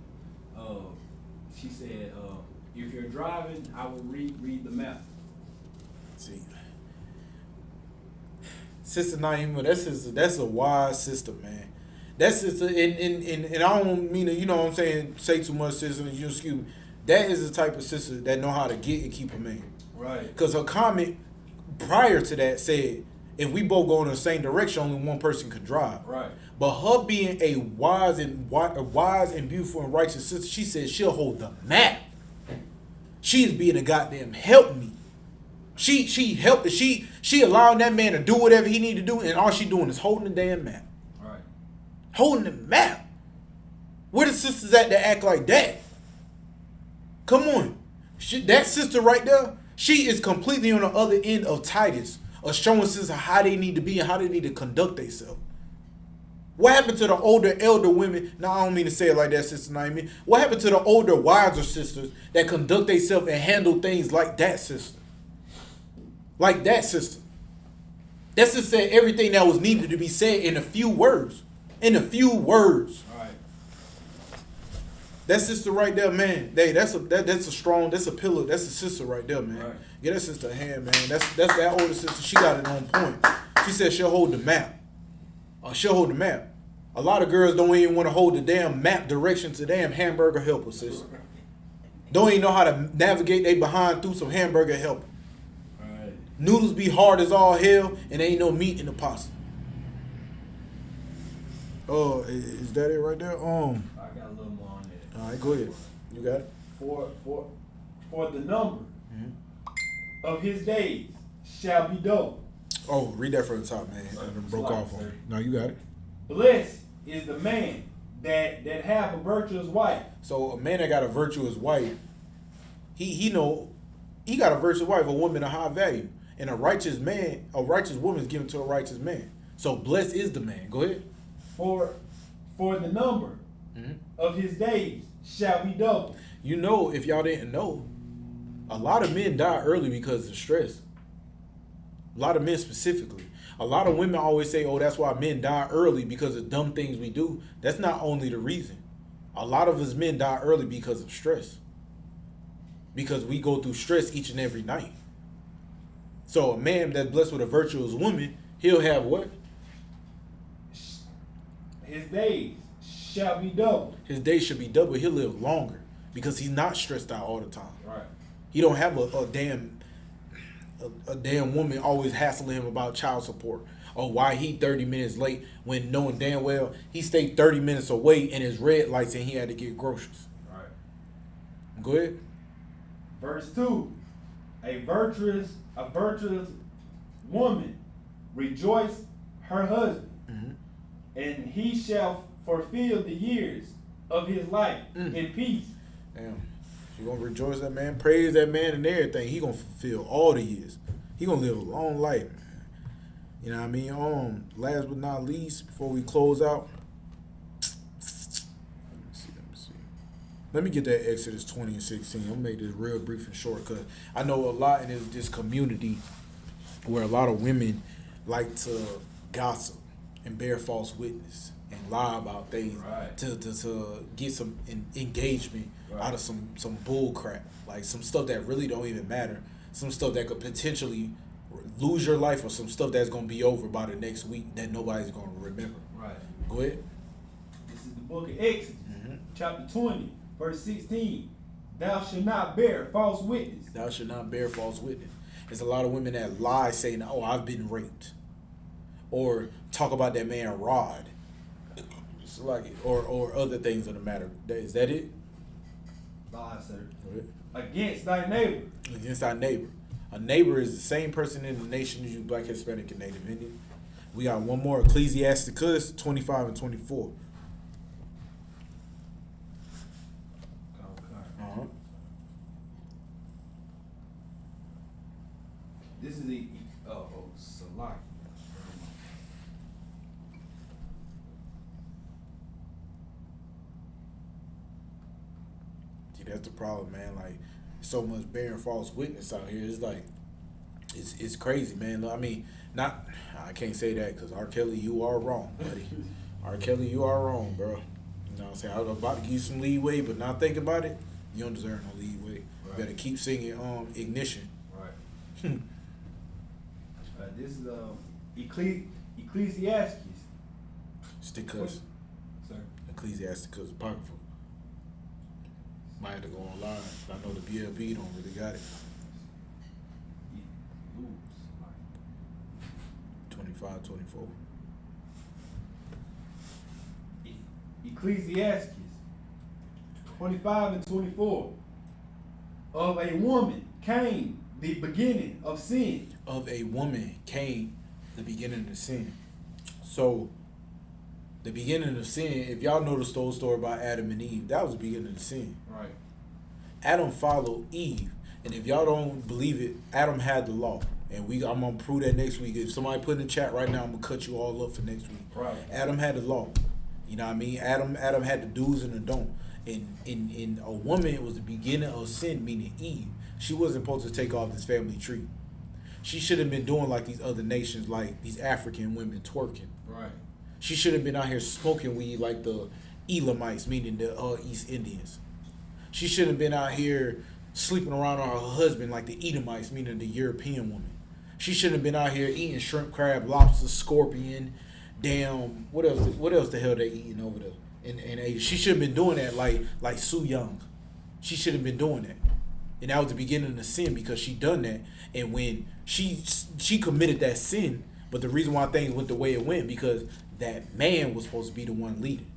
She said, if you're driving, I will read the map. See, sister Naima, that's a wise sister, man. That's just and I don't mean to, you know what I'm saying, say too much, sister. You excuse me. That is the type of sister that know how to get and keep a man. Right. Because her comment prior to that said, if we both go in the same direction, only one person could drive. Right. But her being a wise and beautiful and righteous sister, she said she'll hold the map. She is being a goddamn help me. She helped. She allowing that man to do whatever he need to do, and all she doing is holding the damn map. Right. Holding the map. Where the sisters at that act like that? Come on. That sister right there, she is completely on the other end of Titus, of showing sisters how they need to be and how they need to conduct themselves. What happened to the older elder women? Now, I don't mean to say it like that, Sister Naomi. What happened to the older, wiser sisters that conduct themselves and handle things like that sister? Like that sister. That sister said everything that was needed to be said in a few words. In a few words. All right. That sister right there, man. That's a strong, that's a pillar. That's a sister right there, man. Right. Get that sister a hand, man. That's that older sister. She got it on point. She said she'll hold the map. She'll hold the map. A lot of girls don't even want to hold the damn map direction to damn hamburger helper, sis. Don't even know how to navigate they behind through some hamburger helper. Right. Noodles be hard as all hell, and ain't no meat in the pasta. Oh, is that it right there? I got a little more on there. All right, go ahead. You got it. For the number of his days shall be double. Oh, read that from the top, man. I broke off on it. No, you got it. Blessed is the man that have a virtuous wife. So a man that got a virtuous wife, he got a virtuous wife, a woman of high value. And a righteous woman is given to a righteous man. So blessed is the man. Go ahead. For the number of his days shall be double. You know, if y'all didn't know, a lot of men die early because of stress. A lot of men specifically. A lot of women always say, oh, that's why men die early, because of dumb things we do. That's not only the reason. A lot of us men die early because of stress. Because we go through stress each and every night. So a man that's blessed with a virtuous woman, he'll have what? His days shall be double. His days should be double. He'll live longer because he's not stressed out all the time. Right. He don't have a damn woman always hassling him about child support or why he 30 minutes late when knowing damn well he stayed 30 minutes away in his red lights and he had to get groceries. Right. Go ahead. Verse 2. A virtuous woman rejoice her husband, and he shall fulfill the years of his life in peace. Damn. She gonna rejoice that man, praise that man and everything. He gonna fulfill all the years. He gonna live a long life, man. You know what I mean? Last but not least, before we close out, let me see. Let me get that Exodus 20 and 16. I'm gonna make this real brief and short because I know a lot in this community where a lot of women like to gossip and bear false witness and lie about things to get some engagement out of some bull crap, like some stuff that really don't even matter, some stuff that could potentially lose your life, or some stuff that's gonna be over by the next week that nobody's gonna remember. Right. Go ahead. This is the book of Exodus, chapter 20, verse 16. Thou shalt not bear false witness. Thou shalt not bear false witness. There's a lot of women that lie saying, oh, I've been raped. Or talk about that man Rod. It's like it. Or other things of the matter. Is that it? Lie, sir. Right. Against thy neighbor. Against our neighbor. A neighbor is the same person in the nation as you, Black, Hispanic, and Native Indian. We got one more, Ecclesiasticus 25 and 24. Okay. This is Salaki. See, that's the problem, man. Like, so much bearing false witness out here. It's like, it's crazy, man. I mean, I can't say that because R. Kelly, you are wrong, buddy. R. Kelly, you are wrong, bro. You know what I'm saying? I was about to give you some leeway, but now think about it, you don't deserve no leeway. Right. You better keep singing Ignition. Right. This is Ecclesiastes. Stick cuss. Sir. Ecclesiasticus Apocryphal. Might have to go online. I know the BLB don't really got it. 25, 24. Ecclesiastes 25 and 24. Of a woman came the beginning of sin. Of a woman came the beginning of sin. So, the beginning of sin, if y'all know the story about Adam and Eve, that was the beginning of sin. Right. Adam followed Eve. And if y'all don't believe it, Adam had the law. And I'm gonna prove that next week. If somebody put in the chat right now, I'm gonna cut you all up for next week. Right. Adam had the law. You know what I mean? Adam had the do's and the don't. And a woman was the beginning of sin, meaning Eve. She wasn't supposed to take off this family tree. She should have been doing like these other nations, like these African women twerking. Right. She should have been out here smoking weed like the Elamites, meaning the East Indians. She should have been out here sleeping around on her husband like the Edomites, meaning the European woman. She shouldn't have been out here eating shrimp, crab, lobster, scorpion, damn, what else the hell they eating over there in Asia? She should have been doing that like Su Young. She should have been doing that. And that was the beginning of sin because she done that. And when she committed that sin, but the reason why things went the way it went because that man was supposed to be the one leading.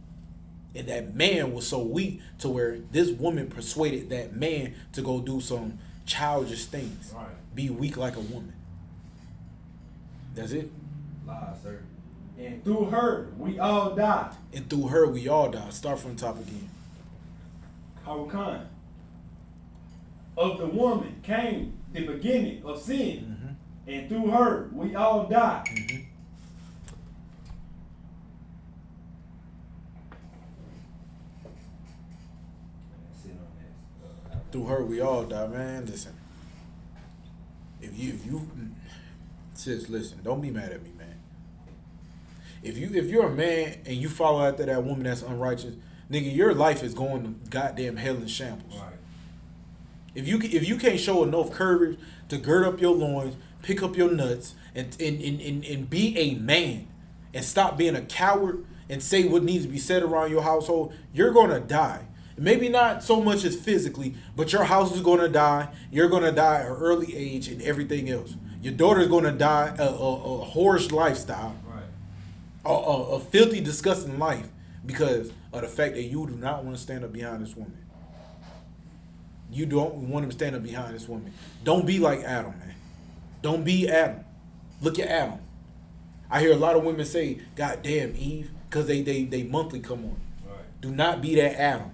And that man was so weak to where this woman persuaded that man to go do some childish things. Right. Be weak like a woman. That's it. Lie, sir. And through her, we all die. And through her, we all die. Start from the top again. Hawakhan. Of the woman came the beginning of sin. Mm-hmm. And through her, we all die. Mm-hmm. Through her, we all die, man. Listen. If you sis, listen, don't be mad at me, man. If you're a man and you follow after that woman that's unrighteous, nigga, your life is going to goddamn hell in shambles. Right. If you can't show enough courage to gird up your loins, pick up your nuts, and be a man, and stop being a coward and say what needs to be said around your household, you're gonna die. Maybe not so much as physically, but your house is gonna die. You're gonna die at an early age and everything else. Your daughter's gonna die a whorish lifestyle, Right. a filthy, disgusting life because of the fact that you do not want to stand up behind this woman. You don't want to stand up behind this woman. Don't be like Adam, man. Don't be Adam. Look at Adam. I hear a lot of women say, "God damn, Eve," because they monthly come on. Right. Do not be that Adam.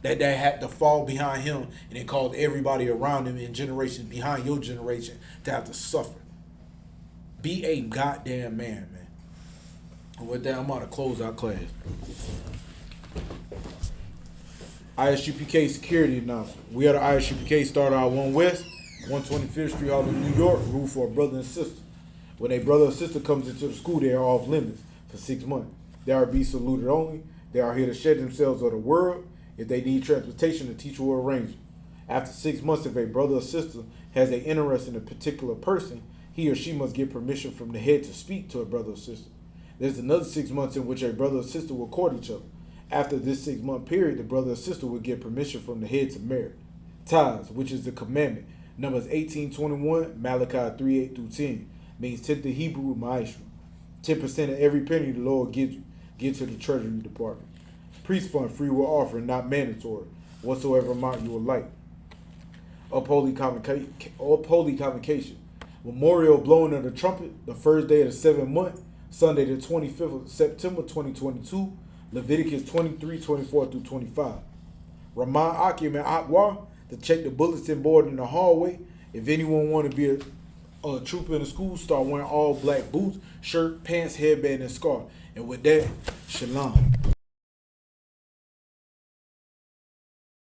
That had to fall behind him and it caused everybody around him in generations behind your generation to have to suffer. Be a goddamn man, man. And with that, I'm about to close our class. I.S.U.P.K security announcement. We are the I.S.U.P.K started out 1 West, 125th Street, Harlem, New York, rule for a brother and sister. When a brother or sister comes into the school, they are off limits for 6 months. They are to be saluted only. They are here to shed themselves of the world. If they need transportation, the teacher will arrange it. After 6 months, if a brother or sister has an interest in a particular person, he or she must get permission from the head to speak to a brother or sister. There's another 6 months in which a brother or sister will court each other. After this 6 month period, the brother or sister will get permission from the head to marry. Tithes, which is the commandment, Numbers 18:21, Malachi 3:8-10, means 10th of Hebrew, Ma'ashra. 10% of every penny the Lord gives you. get to the Treasury Department. Priest fund free will offering, not mandatory, whatsoever amount you would like. Upholy convocation. Memorial blowing of the trumpet, the first day of the 7th month, Sunday the 25th of September 2022, Leviticus 23:24-25. Ramon Akim and Akwa to check the bulletin board in the hallway. If anyone want to be a trooper in the school, start wearing all black boots, shirt, pants, headband, and scarf. And with that, shalom.